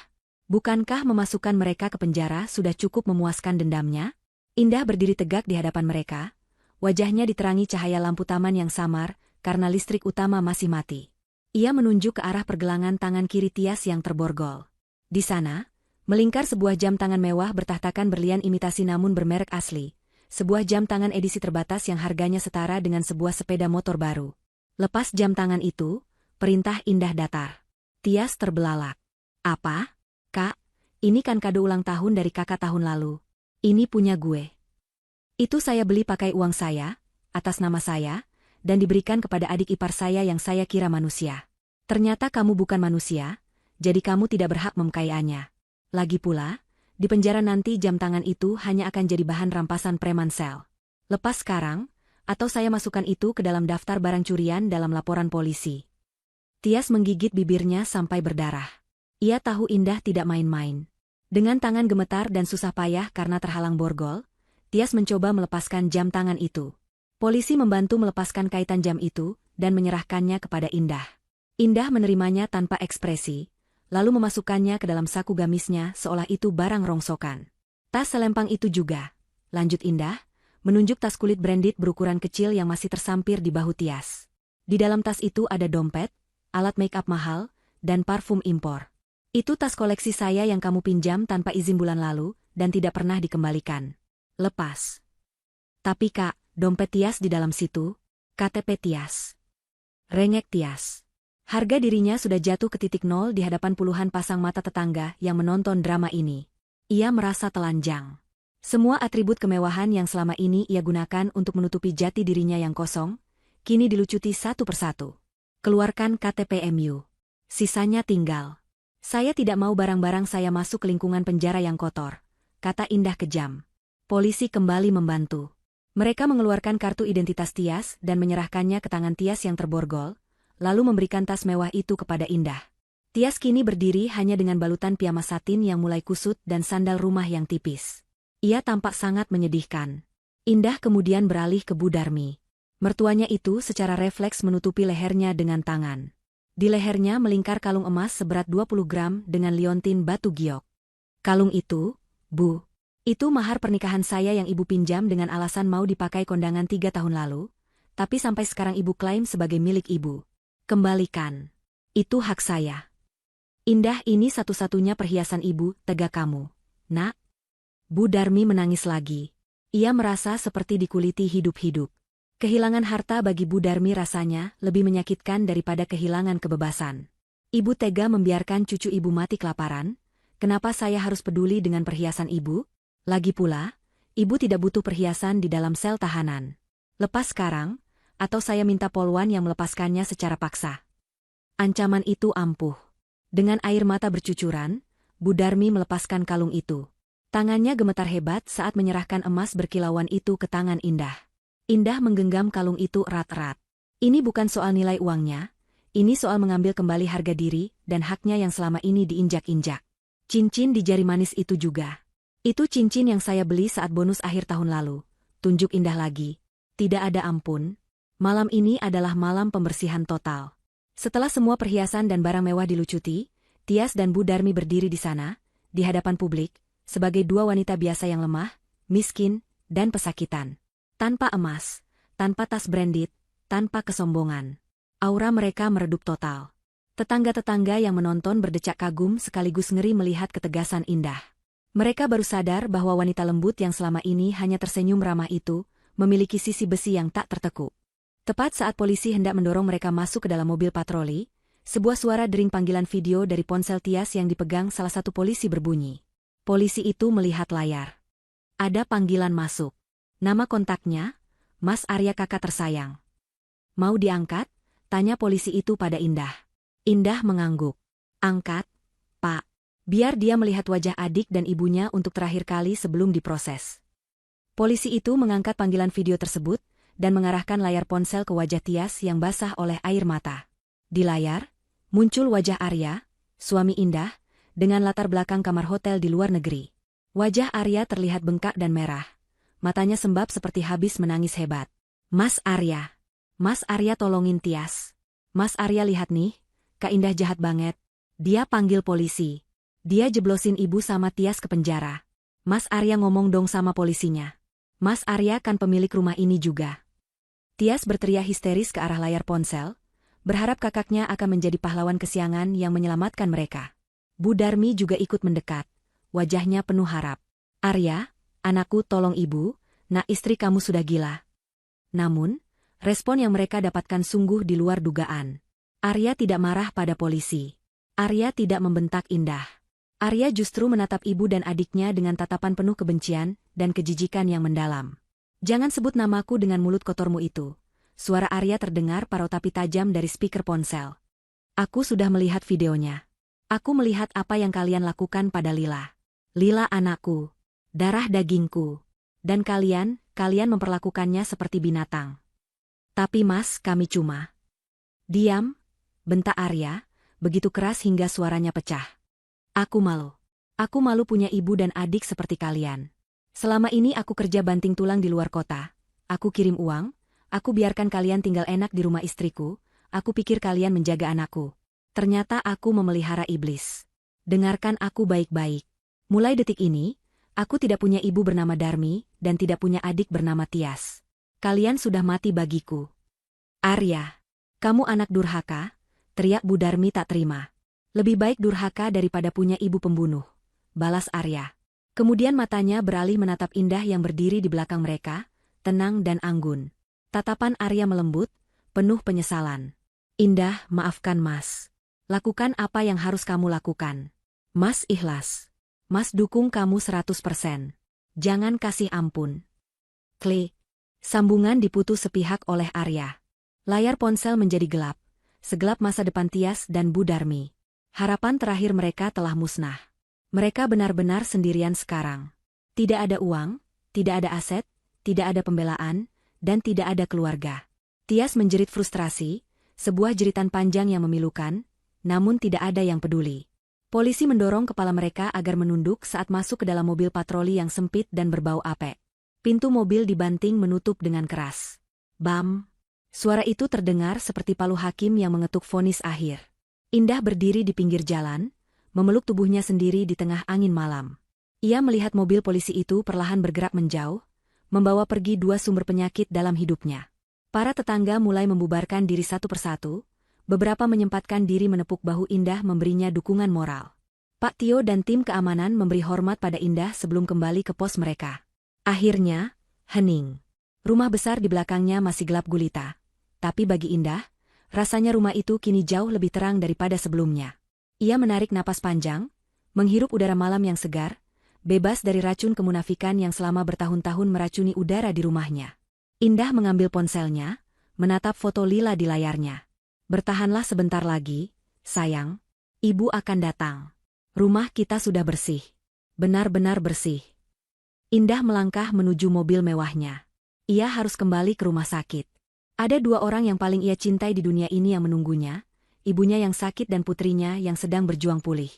Bukankah memasukkan mereka ke penjara sudah cukup memuaskan dendamnya? Indah berdiri tegak di hadapan mereka. Wajahnya diterangi cahaya lampu taman yang samar karena listrik utama masih mati. Ia menunjuk ke arah pergelangan tangan kiri Tias yang terborgol. Di sana, melingkar sebuah jam tangan mewah bertahtakan berlian imitasi namun bermerek asli. Sebuah jam tangan edisi terbatas yang harganya setara dengan sebuah sepeda motor baru. Lepas jam tangan itu, perintah Indah datar. Tias terbelalak. Apa? Kak, ini kan kado ulang tahun dari kakak tahun lalu. Ini punya gue. Itu saya beli pakai uang saya, atas nama saya, dan diberikan kepada adik ipar saya yang saya kira manusia. Ternyata kamu bukan manusia, jadi kamu tidak berhak memekainya. Lagi pula, di penjara nanti jam tangan itu hanya akan jadi bahan rampasan preman sel. Lepas sekarang, atau saya masukkan itu ke dalam daftar barang curian dalam laporan polisi. Tias menggigit bibirnya sampai berdarah. Ia tahu Indah tidak main-main. Dengan tangan gemetar dan susah payah karena terhalang borgol, Tias mencoba melepaskan jam tangan itu. Polisi membantu melepaskan kaitan jam itu dan menyerahkannya kepada Indah. Indah menerimanya tanpa ekspresi, lalu memasukkannya ke dalam saku gamisnya seolah itu barang rongsokan. Tas selempang itu juga, lanjut Indah, menunjuk tas kulit branded berukuran kecil yang masih tersampir di bahu Tias. Di dalam tas itu ada dompet, alat make up mahal, dan parfum impor. Itu tas koleksi saya yang kamu pinjam tanpa izin bulan lalu dan tidak pernah dikembalikan. Lepas. Tapi Kak, dompet Tias di dalam situ, KTP Tias. Rengek Tias. Harga dirinya sudah jatuh ke titik nol di hadapan puluhan pasang mata tetangga yang menonton drama ini. Ia merasa telanjang. Semua atribut kemewahan yang selama ini ia gunakan untuk menutupi jati dirinya yang kosong, kini dilucuti satu persatu. Keluarkan KTP MU. Sisanya tinggal. Saya tidak mau barang-barang saya masuk ke lingkungan penjara yang kotor, kata Indah kejam. Polisi kembali membantu. Mereka mengeluarkan kartu identitas Tias dan menyerahkannya ke tangan Tias yang terborgol, lalu memberikan tas mewah itu kepada Indah. Tias kini berdiri hanya dengan balutan piyama satin yang mulai kusut dan sandal rumah yang tipis. Ia tampak sangat menyedihkan. Indah kemudian beralih ke Bu Darmi. Mertuanya itu secara refleks menutupi lehernya dengan tangan. Di lehernya melingkar kalung emas seberat 20 gram dengan liontin batu giok. Kalung itu, Bu, itu mahar pernikahan saya yang ibu pinjam dengan alasan mau dipakai kondangan 3 tahun lalu, tapi sampai sekarang ibu klaim sebagai milik ibu. Kembalikan. Itu hak saya. Indah, ini satu-satunya perhiasan ibu, tegak kamu. Nak? Bu Darmi menangis lagi. Ia merasa seperti dikuliti hidup-hidup. Kehilangan harta bagi Bu Darmi rasanya lebih menyakitkan daripada kehilangan kebebasan. Ibu tega membiarkan cucu ibu mati kelaparan? Kenapa saya harus peduli dengan perhiasan ibu? Lagi pula, ibu tidak butuh perhiasan di dalam sel tahanan. Lepas sekarang, atau saya minta polwan yang melepaskannya secara paksa. Ancaman itu ampuh. Dengan air mata bercucuran, Bu Darmi melepaskan kalung itu. Tangannya gemetar hebat saat menyerahkan emas berkilauan itu ke tangan Indah. Indah menggenggam kalung itu erat-erat. Ini bukan soal nilai uangnya, ini soal mengambil kembali harga diri dan haknya yang selama ini diinjak-injak. Cincin di jari manis itu juga. Itu cincin yang saya beli saat bonus akhir tahun lalu. Tunjuk Indah lagi. Tidak ada ampun. Malam ini adalah malam pembersihan total. Setelah semua perhiasan dan barang mewah dilucuti, Tias dan Bu Darmi berdiri di sana, di hadapan publik, sebagai dua wanita biasa yang lemah, miskin, dan pesakitan. Tanpa emas, tanpa tas branded, tanpa kesombongan. Aura mereka meredup total. Tetangga-tetangga yang menonton berdecak kagum sekaligus ngeri melihat ketegasan Indah. Mereka baru sadar bahwa wanita lembut yang selama ini hanya tersenyum ramah itu, memiliki sisi besi yang tak tertekuk. Tepat saat polisi hendak mendorong mereka masuk ke dalam mobil patroli, sebuah suara dering panggilan video dari ponsel Tias yang dipegang salah satu polisi berbunyi. Polisi itu melihat layar. Ada panggilan masuk. Nama kontaknya, Mas Arya kakak tersayang. Mau diangkat? Tanya polisi itu pada Indah. Indah mengangguk. Angkat, Pak. Biar dia melihat wajah adik dan ibunya untuk terakhir kali sebelum diproses. Polisi itu mengangkat panggilan video tersebut dan mengarahkan layar ponsel ke wajah Tias yang basah oleh air mata. Di layar, muncul wajah Arya, suami Indah, dengan latar belakang kamar hotel di luar negeri. Wajah Arya terlihat bengkak dan merah. Matanya sembab seperti habis menangis hebat. Mas Arya. Mas Arya tolongin Tias. Mas Arya lihat nih, Kak Indah jahat banget. Dia panggil polisi. Dia jeblosin ibu sama Tias ke penjara. Mas Arya ngomong dong sama polisinya. Mas Arya kan pemilik rumah ini juga. Tias berteriak histeris ke arah layar ponsel, berharap kakaknya akan menjadi pahlawan kesiangan yang menyelamatkan mereka. Bu Darmi juga ikut mendekat. Wajahnya penuh harap. Arya, anakku tolong ibu, nak istri kamu sudah gila. Namun, respon yang mereka dapatkan sungguh di luar dugaan. Arya tidak marah pada polisi. Arya tidak membentak Indah. Arya justru menatap ibu dan adiknya dengan tatapan penuh kebencian dan kejijikan yang mendalam. Jangan sebut namaku dengan mulut kotormu itu. Suara Arya terdengar parau tapi tajam dari speaker ponsel. Aku sudah melihat videonya. Aku melihat apa yang kalian lakukan pada Lila. Lila anakku. Darah dagingku. Dan kalian memperlakukannya seperti binatang. Tapi mas, kami cuma. Diam, bentak Arya, begitu keras hingga suaranya pecah. Aku malu. Aku malu punya ibu dan adik seperti kalian. Selama ini aku kerja banting tulang di luar kota. Aku kirim uang, aku biarkan kalian tinggal enak di rumah istriku, aku pikir kalian menjaga anakku. Ternyata aku memelihara iblis. Dengarkan aku baik-baik. Mulai detik ini, aku tidak punya ibu bernama Darmi, dan tidak punya adik bernama Tias. Kalian sudah mati bagiku. Arya, kamu anak durhaka, teriak Bu Darmi tak terima. Lebih baik durhaka daripada punya ibu pembunuh, balas Arya. Kemudian matanya beralih menatap Indah yang berdiri di belakang mereka, tenang dan anggun. Tatapan Arya melembut, penuh penyesalan. Indah, maafkan Mas. Lakukan apa yang harus kamu lakukan. Mas ikhlas. Mas dukung kamu 100%. Jangan kasih ampun. Klik. Sambungan diputus sepihak oleh Arya. Layar ponsel menjadi gelap. Segelap masa depan Tias dan Bu Darmi. Harapan terakhir mereka telah musnah. Mereka benar-benar sendirian sekarang. Tidak ada uang, tidak ada aset, tidak ada pembelaan, dan tidak ada keluarga. Tias menjerit frustrasi, sebuah jeritan panjang yang memilukan, namun tidak ada yang peduli. Polisi mendorong kepala mereka agar menunduk saat masuk ke dalam mobil patroli yang sempit dan berbau apek. Pintu mobil dibanting menutup dengan keras. Bam! Suara itu terdengar seperti palu hakim yang mengetuk vonis akhir. Indah berdiri di pinggir jalan, memeluk tubuhnya sendiri di tengah angin malam. Ia melihat mobil polisi itu perlahan bergerak menjauh, membawa pergi dua sumber penyakit dalam hidupnya. Para tetangga mulai membubarkan diri satu persatu, beberapa menyempatkan diri menepuk bahu Indah memberinya dukungan moral. Pak Tio dan tim keamanan memberi hormat pada Indah sebelum kembali ke pos mereka. Akhirnya, hening. Rumah besar di belakangnya masih gelap gulita. Tapi bagi Indah, rasanya rumah itu kini jauh lebih terang daripada sebelumnya. Ia menarik napas panjang, menghirup udara malam yang segar, bebas dari racun kemunafikan yang selama bertahun-tahun meracuni udara di rumahnya. Indah mengambil ponselnya, menatap foto Lila di layarnya. Bertahanlah sebentar lagi, sayang. Ibu akan datang. Rumah kita sudah bersih. Benar-benar bersih. Indah melangkah menuju mobil mewahnya. Ia harus kembali ke rumah sakit. Ada dua orang yang paling ia cintai di dunia ini yang menunggunya, ibunya yang sakit dan putrinya yang sedang berjuang pulih.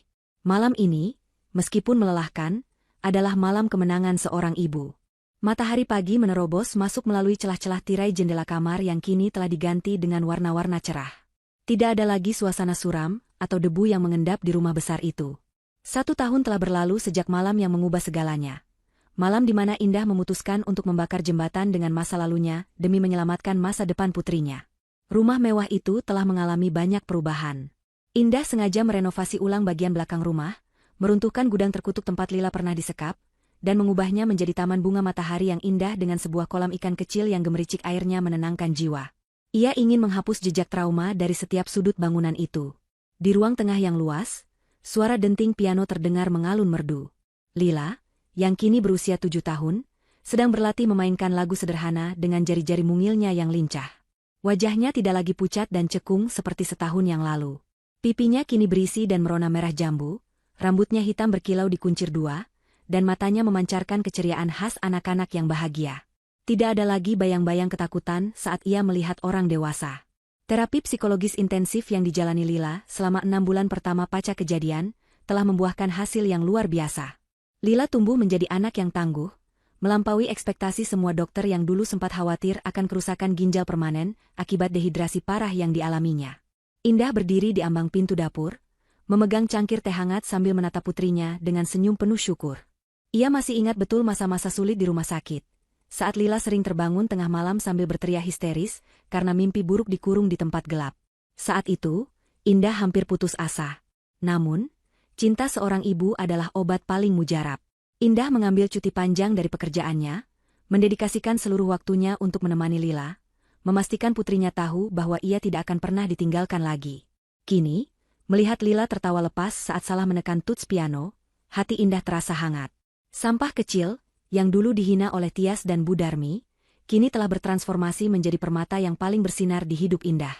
Malam ini, meskipun melelahkan, adalah malam kemenangan seorang ibu. Matahari pagi menerobos masuk melalui celah-celah tirai jendela kamar yang kini telah diganti dengan warna-warna cerah. Tidak ada lagi suasana suram atau debu yang mengendap di rumah besar itu. 1 tahun telah berlalu sejak malam yang mengubah segalanya. Malam di mana Indah memutuskan untuk membakar jembatan dengan masa lalunya demi menyelamatkan masa depan putrinya. Rumah mewah itu telah mengalami banyak perubahan. Indah sengaja merenovasi ulang bagian belakang rumah, meruntuhkan gudang terkutuk tempat Lila pernah disekap, dan mengubahnya menjadi taman bunga matahari yang indah dengan sebuah kolam ikan kecil yang gemericik airnya menenangkan jiwa. Ia ingin menghapus jejak trauma dari setiap sudut bangunan itu. Di ruang tengah yang luas, suara denting piano terdengar mengalun merdu. Lila, yang kini berusia 7 tahun, sedang berlatih memainkan lagu sederhana dengan jari-jari mungilnya yang lincah. Wajahnya tidak lagi pucat dan cekung seperti setahun yang lalu. Pipinya kini berisi dan merona merah jambu, rambutnya hitam berkilau dikuncir 2, dan matanya memancarkan keceriaan khas anak-anak yang bahagia. Tidak ada lagi bayang-bayang ketakutan saat ia melihat orang dewasa. Terapi psikologis intensif yang dijalani Lila selama 6 bulan pertama pasca kejadian, telah membuahkan hasil yang luar biasa. Lila tumbuh menjadi anak yang tangguh, melampaui ekspektasi semua dokter yang dulu sempat khawatir akan kerusakan ginjal permanen akibat dehidrasi parah yang dialaminya. Indah berdiri di ambang pintu dapur, memegang cangkir teh hangat sambil menatap putrinya dengan senyum penuh syukur. Ia masih ingat betul masa-masa sulit di rumah sakit, saat Lila sering terbangun tengah malam sambil berteriak histeris karena mimpi buruk dikurung di tempat gelap. Saat itu, Indah hampir putus asa. Namun, cinta seorang ibu adalah obat paling mujarab. Indah mengambil cuti panjang dari pekerjaannya, mendedikasikan seluruh waktunya untuk menemani Lila, memastikan putrinya tahu bahwa ia tidak akan pernah ditinggalkan lagi. Kini, melihat Lila tertawa lepas saat salah menekan tuts piano, hati Indah terasa hangat. Sampah kecil, yang dulu dihina oleh Tias dan Bu Darmi, kini telah bertransformasi menjadi permata yang paling bersinar di hidup Indah.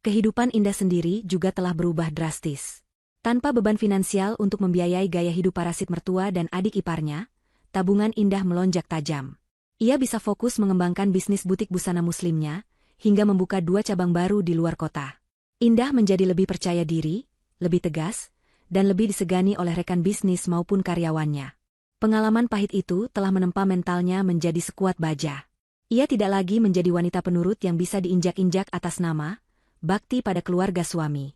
Kehidupan Indah sendiri juga telah berubah drastis. Tanpa beban finansial untuk membiayai gaya hidup parasit mertua dan adik iparnya, tabungan Indah melonjak tajam. Ia bisa fokus mengembangkan bisnis butik busana muslimnya, hingga membuka 2 cabang baru di luar kota. Indah menjadi lebih percaya diri, lebih tegas, dan lebih disegani oleh rekan bisnis maupun karyawannya. Pengalaman pahit itu telah menempa mentalnya menjadi sekuat baja. Ia tidak lagi menjadi wanita penurut yang bisa diinjak-injak atas nama, bakti pada keluarga suami.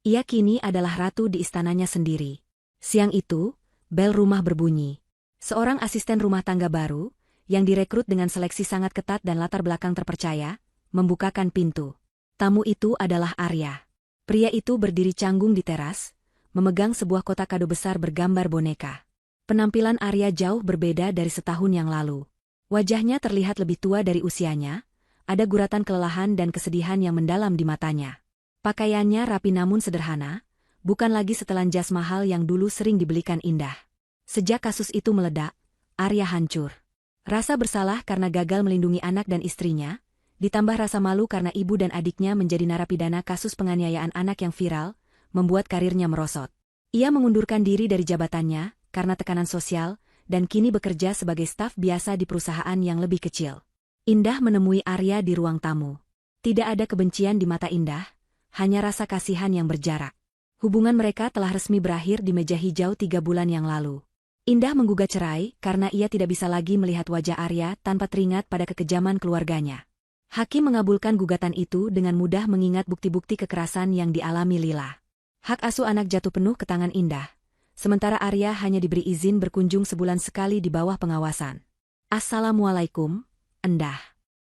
Ia kini adalah ratu di istananya sendiri. Siang itu, bel rumah berbunyi. Seorang asisten rumah tangga baru, yang direkrut dengan seleksi sangat ketat dan latar belakang terpercaya, membukakan pintu. Tamu itu adalah Arya. Pria itu berdiri canggung di teras, memegang sebuah kotak kado besar bergambar boneka. Penampilan Arya jauh berbeda dari setahun yang lalu. Wajahnya terlihat lebih tua dari usianya, ada guratan kelelahan dan kesedihan yang mendalam di matanya. Pakaiannya rapi namun sederhana, bukan lagi setelan jas mahal yang dulu sering dibelikan Indah. Sejak kasus itu meledak, Arya hancur. Rasa bersalah karena gagal melindungi anak dan istrinya, ditambah rasa malu karena ibu dan adiknya menjadi narapidana kasus penganiayaan anak yang viral, membuat karirnya merosot. Ia mengundurkan diri dari jabatannya karena tekanan sosial, dan kini bekerja sebagai staf biasa di perusahaan yang lebih kecil. Indah menemui Arya di ruang tamu. Tidak ada kebencian di mata Indah, hanya rasa kasihan yang berjarak. Hubungan mereka telah resmi berakhir di meja hijau 3 bulan yang lalu. Indah menggugat cerai karena ia tidak bisa lagi melihat wajah Arya tanpa teringat pada kekejaman keluarganya. Hakim mengabulkan gugatan itu dengan mudah mengingat bukti-bukti kekerasan yang dialami Lila. Hak asuh anak jatuh penuh ke tangan Indah, sementara Arya hanya diberi izin berkunjung sebulan sekali di bawah pengawasan. Assalamualaikum, Endah.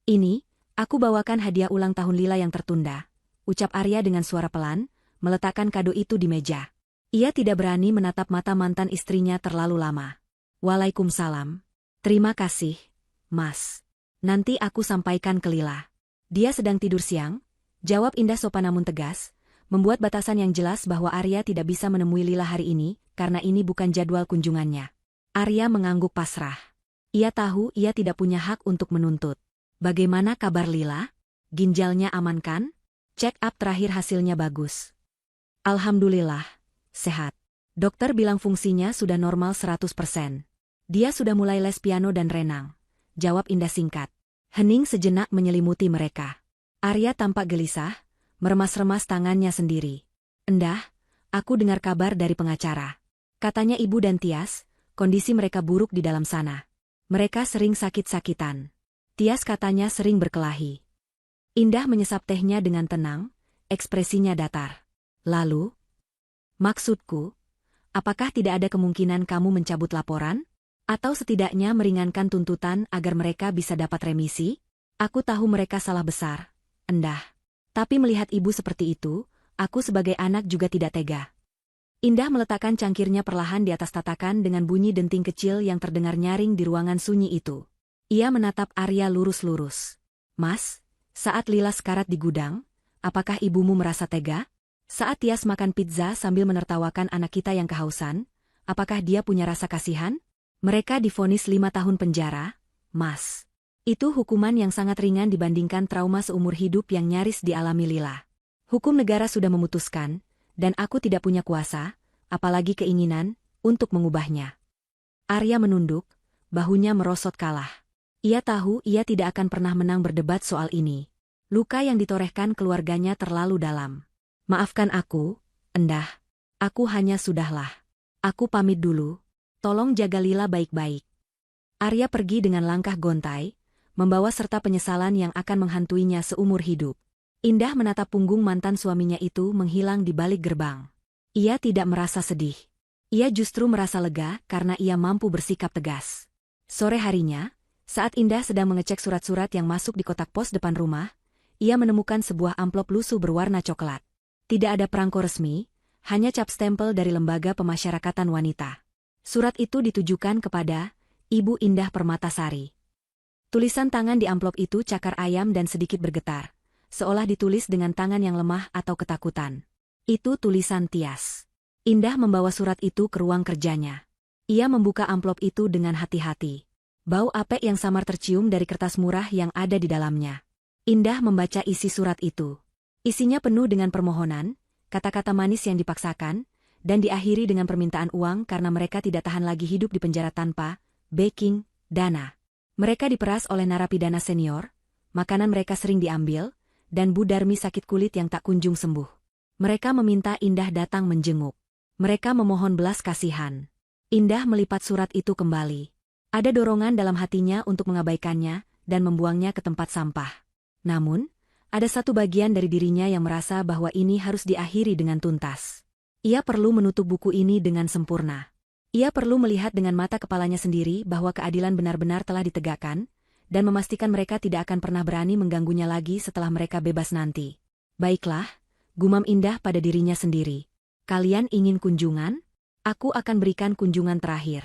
Ini, aku bawakan hadiah ulang tahun Lila yang tertunda, ucap Arya dengan suara pelan, meletakkan kado itu di meja. Ia tidak berani menatap mata mantan istrinya terlalu lama. Waalaikumsalam. Terima kasih, Mas. Nanti aku sampaikan ke Lila. Dia sedang tidur siang, jawab Indah sopan namun tegas, membuat batasan yang jelas bahwa Arya tidak bisa menemui Lila hari ini, karena ini bukan jadwal kunjungannya. Arya mengangguk pasrah. Ia tahu ia tidak punya hak untuk menuntut. Bagaimana kabar Lila? Ginjalnya aman kan? Check up terakhir hasilnya bagus. Alhamdulillah, sehat. Dokter bilang fungsinya sudah normal 100%. Dia sudah mulai les piano dan renang, jawab Indah singkat. Hening sejenak menyelimuti mereka. Arya tampak gelisah, meremas-remas tangannya sendiri. Endah, aku dengar kabar dari pengacara. Katanya Ibu dan Tias, kondisi mereka buruk di dalam sana. Mereka sering sakit-sakitan. Tias katanya sering berkelahi. Indah menyesap tehnya dengan tenang, ekspresinya datar. Lalu, maksudku, apakah tidak ada kemungkinan kamu mencabut laporan? Atau setidaknya meringankan tuntutan agar mereka bisa dapat remisi? Aku tahu mereka salah besar, Endah. Tapi melihat ibu seperti itu, aku sebagai anak juga tidak tega. Indah meletakkan cangkirnya perlahan di atas tatakan dengan bunyi denting kecil yang terdengar nyaring di ruangan sunyi itu. Ia menatap Arya lurus-lurus. Mas, saat Lila sekarat di gudang, apakah ibumu merasa tega? Saat Tias makan pizza sambil menertawakan anak kita yang kehausan, apakah dia punya rasa kasihan? Mereka divonis 5 tahun penjara, Mas. Itu hukuman yang sangat ringan dibandingkan trauma seumur hidup yang nyaris dialami Lila. Hukum negara sudah memutuskan, dan aku tidak punya kuasa, apalagi keinginan, untuk mengubahnya. Arya menunduk, bahunya merosot kalah. Ia tahu ia tidak akan pernah menang berdebat soal ini. Luka yang ditorehkan keluarganya terlalu dalam. Maafkan aku, Endah. Aku hanya sudahlah. Aku pamit dulu. Tolong jaga Lila baik-baik. Arya pergi dengan langkah gontai, membawa serta penyesalan yang akan menghantuinya seumur hidup. Indah menatap punggung mantan suaminya itu menghilang di balik gerbang. Ia tidak merasa sedih. Ia justru merasa lega karena ia mampu bersikap tegas. Sore harinya, saat Indah sedang mengecek surat-surat yang masuk di kotak pos depan rumah, ia menemukan sebuah amplop lusuh berwarna coklat. Tidak ada perangko resmi, hanya cap stempel dari Lembaga Pemasyarakatan Wanita. Surat itu ditujukan kepada Ibu Indah Permatasari. Tulisan tangan di amplop itu cakar ayam dan sedikit bergetar, seolah ditulis dengan tangan yang lemah atau ketakutan. Itu tulisan Tias. Indah membawa surat itu ke ruang kerjanya. Ia membuka amplop itu dengan hati-hati. Bau apek yang samar tercium dari kertas murah yang ada di dalamnya. Indah membaca isi surat itu. Isinya penuh dengan permohonan, kata-kata manis yang dipaksakan, dan diakhiri dengan permintaan uang karena mereka tidak tahan lagi hidup di penjara tanpa backing dana. Mereka diperas oleh narapidana senior, makanan mereka sering diambil, dan Bu Darmi sakit kulit yang tak kunjung sembuh. Mereka meminta Indah datang menjenguk. Mereka memohon belas kasihan. Indah melipat surat itu kembali. Ada dorongan dalam hatinya untuk mengabaikannya dan membuangnya ke tempat sampah. Namun, ada satu bagian dari dirinya yang merasa bahwa ini harus diakhiri dengan tuntas. Ia perlu menutup buku ini dengan sempurna. Ia perlu melihat dengan mata kepalanya sendiri bahwa keadilan benar-benar telah ditegakkan, dan memastikan mereka tidak akan pernah berani mengganggunya lagi setelah mereka bebas nanti. Baiklah, gumam Indah pada dirinya sendiri. Kalian ingin kunjungan? Aku akan berikan kunjungan terakhir.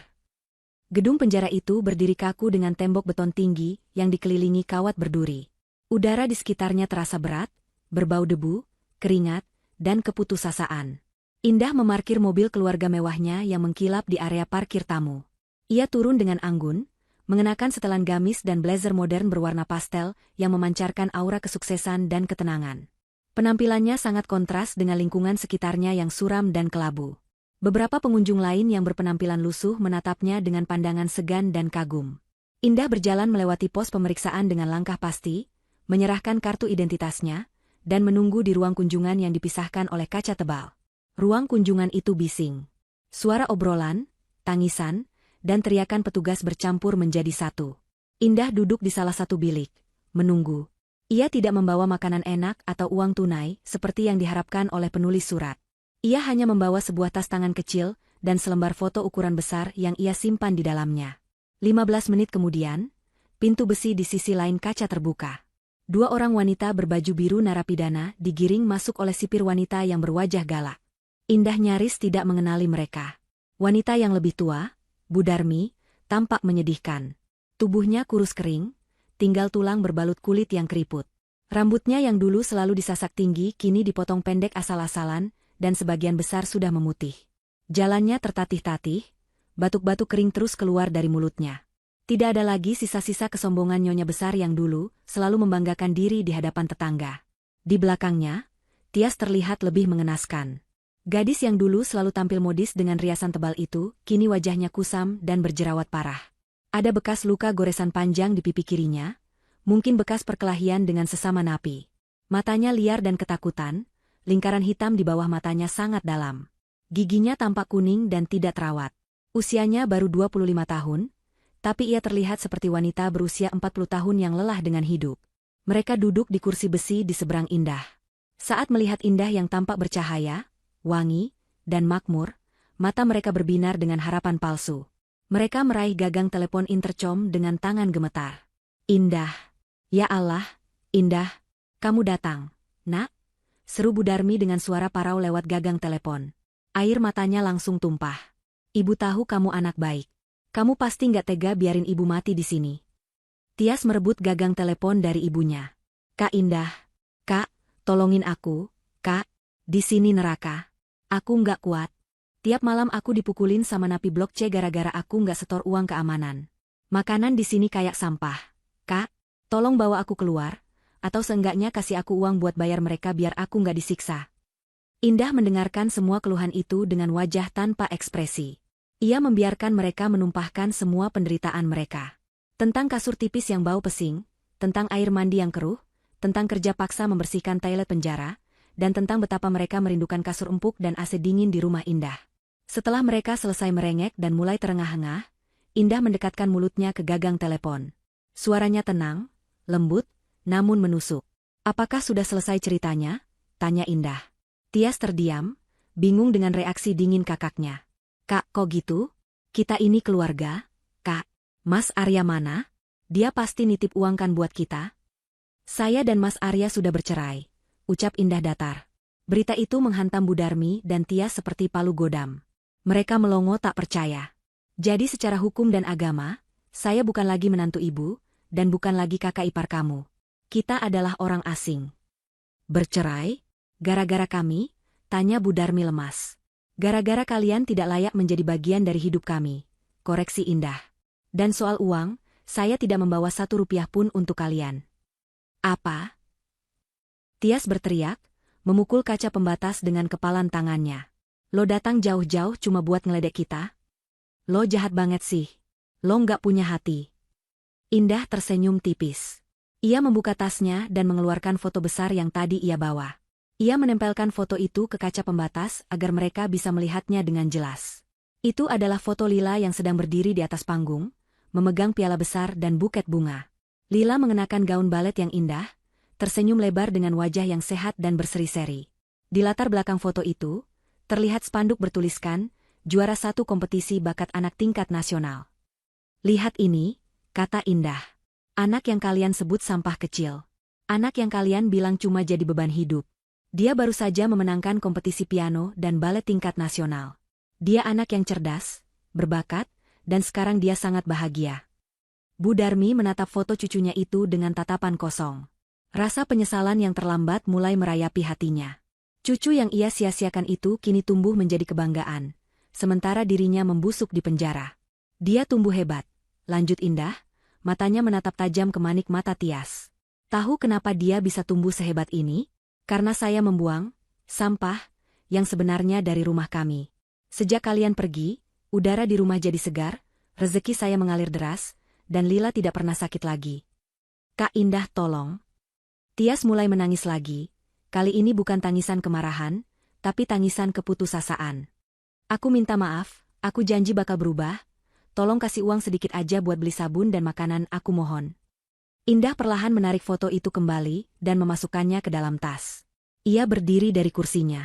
Gedung penjara itu berdiri kaku dengan tembok beton tinggi yang dikelilingi kawat berduri. Udara di sekitarnya terasa berat, berbau debu, keringat, dan keputusasaan. Indah memarkir mobil keluarga mewahnya yang mengkilap di area parkir tamu. Ia turun dengan anggun, mengenakan setelan gamis dan blazer modern berwarna pastel yang memancarkan aura kesuksesan dan ketenangan. Penampilannya sangat kontras dengan lingkungan sekitarnya yang suram dan kelabu. Beberapa pengunjung lain yang berpenampilan lusuh menatapnya dengan pandangan segan dan kagum. Indah berjalan melewati pos pemeriksaan dengan langkah pasti, menyerahkan kartu identitasnya, dan menunggu di ruang kunjungan yang dipisahkan oleh kaca tebal. Ruang kunjungan itu bising. Suara obrolan, tangisan, dan teriakan petugas bercampur menjadi satu. Indah duduk di salah satu bilik, menunggu. Ia tidak membawa makanan enak atau uang tunai seperti yang diharapkan oleh penulis surat. Ia hanya membawa sebuah tas tangan kecil dan selembar foto ukuran besar yang ia simpan di dalamnya. 15 menit kemudian, pintu besi di sisi lain kaca terbuka. Dua orang wanita berbaju biru narapidana digiring masuk oleh sipir wanita yang berwajah galak. Indah nyaris tidak mengenali mereka. Wanita yang lebih tua, Bu Darmi, tampak menyedihkan. Tubuhnya kurus kering, tinggal tulang berbalut kulit yang keriput. Rambutnya yang dulu selalu disasak tinggi kini dipotong pendek asal-asalan, dan sebagian besar sudah memutih. Jalannya tertatih-tatih, batuk-batuk kering terus keluar dari mulutnya. Tidak ada lagi sisa-sisa kesombongan nyonya besar yang dulu selalu membanggakan diri di hadapan tetangga. Di belakangnya, Tias terlihat lebih mengenaskan. Gadis yang dulu selalu tampil modis dengan riasan tebal itu, kini wajahnya kusam dan berjerawat parah. Ada bekas luka goresan panjang di pipi kirinya, mungkin bekas perkelahian dengan sesama napi. Matanya liar dan ketakutan, lingkaran hitam di bawah matanya sangat dalam. Giginya tampak kuning dan tidak terawat. Usianya baru 25 tahun, tapi ia terlihat seperti wanita berusia 40 tahun yang lelah dengan hidup. Mereka duduk di kursi besi di seberang Indah. Saat melihat Indah yang tampak bercahaya, wangi, dan makmur, mata mereka berbinar dengan harapan palsu. Mereka meraih gagang telepon intercom dengan tangan gemetar. Indah. Ya Allah, Indah, kamu datang, nak? Seru Bu Darmi dengan suara parau lewat gagang telepon. Air matanya langsung tumpah. Ibu tahu kamu anak baik. Kamu pasti nggak tega biarin ibu mati di sini. Tias merebut gagang telepon dari ibunya. Kak Indah. Kak, tolongin aku, Kak. Di sini neraka. Aku nggak kuat. Tiap malam aku dipukulin sama napi blok C gara-gara aku nggak setor uang keamanan. Makanan di sini kayak sampah. Kak, tolong bawa aku keluar, atau seenggaknya kasih aku uang buat bayar mereka biar aku nggak disiksa. Indah mendengarkan semua keluhan itu dengan wajah tanpa ekspresi. Ia membiarkan mereka menumpahkan semua penderitaan mereka. Tentang kasur tipis yang bau pesing, tentang air mandi yang keruh, tentang kerja paksa membersihkan toilet penjara, dan tentang betapa mereka merindukan kasur empuk dan AC dingin di rumah Indah. Setelah mereka selesai merengek dan mulai terengah-engah, Indah mendekatkan mulutnya ke gagang telepon. Suaranya tenang, lembut, namun menusuk. "Apakah sudah selesai ceritanya?" tanya Indah. Tias terdiam, bingung dengan reaksi dingin kakaknya. "Kak, kok gitu? Kita ini keluarga, Kak. Mas Arya mana? Dia pasti nitip uang kan buat kita?" "Saya dan Mas Arya sudah bercerai," ucap Indah datar. Berita itu menghantam Bu Darmi dan Tias seperti palu godam. Mereka melongo tak percaya. "Jadi secara hukum dan agama, saya bukan lagi menantu ibu, dan bukan lagi kakak ipar kamu. Kita adalah orang asing." "Bercerai? Gara-gara kami?" tanya Bu Darmi lemas. "Gara-gara kalian tidak layak menjadi bagian dari hidup kami," koreksi Indah. "Dan soal uang, saya tidak membawa 1 rupiah pun untuk kalian." "Apa?" Tias berteriak, memukul kaca pembatas dengan kepalan tangannya. "Lo datang jauh-jauh cuma buat ngeledek kita? Lo jahat banget sih. Lo nggak punya hati." Indah tersenyum tipis. Ia membuka tasnya dan mengeluarkan foto besar yang tadi ia bawa. Ia menempelkan foto itu ke kaca pembatas agar mereka bisa melihatnya dengan jelas. Itu adalah foto Lila yang sedang berdiri di atas panggung, memegang piala besar dan buket bunga. Lila mengenakan gaun balet yang indah, tersenyum lebar dengan wajah yang sehat dan berseri-seri. Di latar belakang foto itu, terlihat spanduk bertuliskan, "Juara 1 kompetisi bakat anak tingkat nasional." "Lihat ini," kata Indah. "Anak yang kalian sebut sampah kecil. Anak yang kalian bilang cuma jadi beban hidup. Dia baru saja memenangkan kompetisi piano dan balet tingkat nasional. Dia anak yang cerdas, berbakat, dan sekarang dia sangat bahagia." Bu Darmi menatap foto cucunya itu dengan tatapan kosong. Rasa penyesalan yang terlambat mulai merayapi hatinya. Cucu yang ia sia-siakan itu kini tumbuh menjadi kebanggaan, sementara dirinya membusuk di penjara. "Dia tumbuh hebat," lanjut Indah, matanya menatap tajam ke manik mata Tias. "Tahu kenapa dia bisa tumbuh sehebat ini? Karena saya membuang sampah yang sebenarnya dari rumah kami. Sejak kalian pergi, udara di rumah jadi segar, rezeki saya mengalir deras, dan Lila tidak pernah sakit lagi." "Kak Indah, tolong." Tias mulai menangis lagi. Kali ini bukan tangisan kemarahan, tapi tangisan keputusasaan. "Aku minta maaf, aku janji bakal berubah. Tolong kasih uang sedikit aja buat beli sabun dan makanan, aku mohon." Indah perlahan menarik foto itu kembali dan memasukkannya ke dalam tas. Ia berdiri dari kursinya.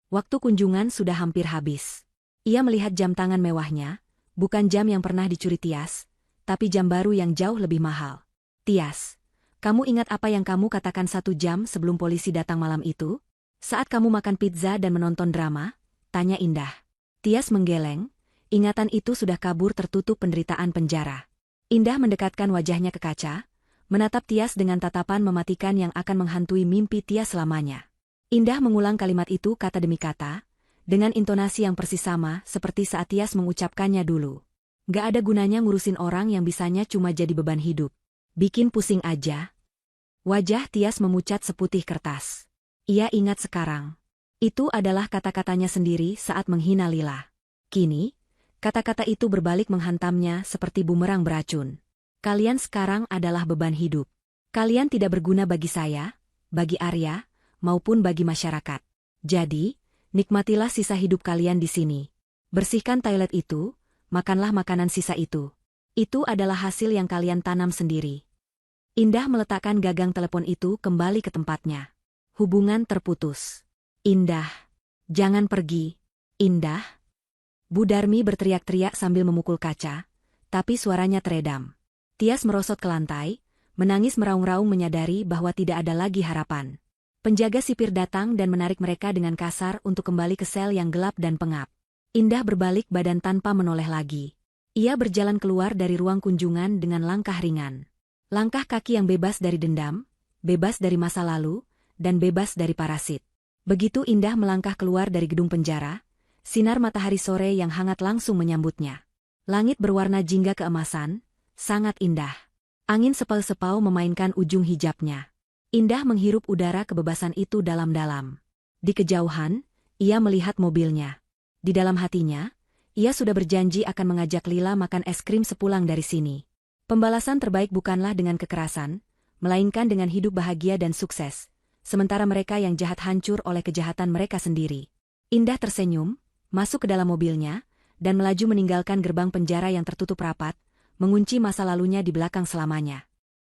Waktu kunjungan sudah hampir habis. Ia melihat jam tangan mewahnya, bukan jam yang pernah dicuri Tias, tapi jam baru yang jauh lebih mahal. "Tias, kamu ingat apa yang kamu katakan 1 jam sebelum polisi datang malam itu? Saat kamu makan pizza dan menonton drama?" tanya Indah. Tias menggeleng, ingatan itu sudah kabur tertutup penderitaan penjara. Indah mendekatkan wajahnya ke kaca, menatap Tias dengan tatapan mematikan yang akan menghantui mimpi Tias selamanya. Indah mengulang kalimat itu kata demi kata, dengan intonasi yang persis sama seperti saat Tias mengucapkannya dulu. "Gak ada gunanya ngurusin orang yang bisanya cuma jadi beban hidup. Bikin pusing aja." Wajah Tias memucat seputih kertas. Ia ingat sekarang. Itu adalah kata-katanya sendiri saat menghina Lila. Kini, kata-kata itu berbalik menghantamnya seperti bumerang beracun. "Kalian sekarang adalah beban hidup. Kalian tidak berguna bagi saya, bagi Arya, maupun bagi masyarakat. Jadi, nikmatilah sisa hidup kalian di sini. Bersihkan toilet itu, makanlah makanan sisa itu. Itu adalah hasil yang kalian tanam sendiri." Indah meletakkan gagang telepon itu kembali ke tempatnya. Hubungan terputus. "Indah, jangan pergi. Indah." Bu Darmi berteriak-teriak sambil memukul kaca, tapi suaranya teredam. Tias merosot ke lantai, menangis meraung-raung menyadari bahwa tidak ada lagi harapan. Penjaga sipir datang dan menarik mereka dengan kasar untuk kembali ke sel yang gelap dan pengap. Indah berbalik badan tanpa menoleh lagi. Ia berjalan keluar dari ruang kunjungan dengan langkah ringan. Langkah kaki yang bebas dari dendam, bebas dari masa lalu, dan bebas dari parasit. Begitu Indah melangkah keluar dari gedung penjara, sinar matahari sore yang hangat langsung menyambutnya. Langit berwarna jingga keemasan, sangat indah. Angin sepau-sepau memainkan ujung hijabnya. Indah menghirup udara kebebasan itu dalam-dalam. Di kejauhan, ia melihat mobilnya. Di dalam hatinya, ia sudah berjanji akan mengajak Lila makan es krim sepulang dari sini. Pembalasan terbaik bukanlah dengan kekerasan, melainkan dengan hidup bahagia dan sukses, sementara mereka yang jahat hancur oleh kejahatan mereka sendiri. Indah tersenyum, masuk ke dalam mobilnya, dan melaju meninggalkan gerbang penjara yang tertutup rapat, mengunci masa lalunya di belakang selamanya.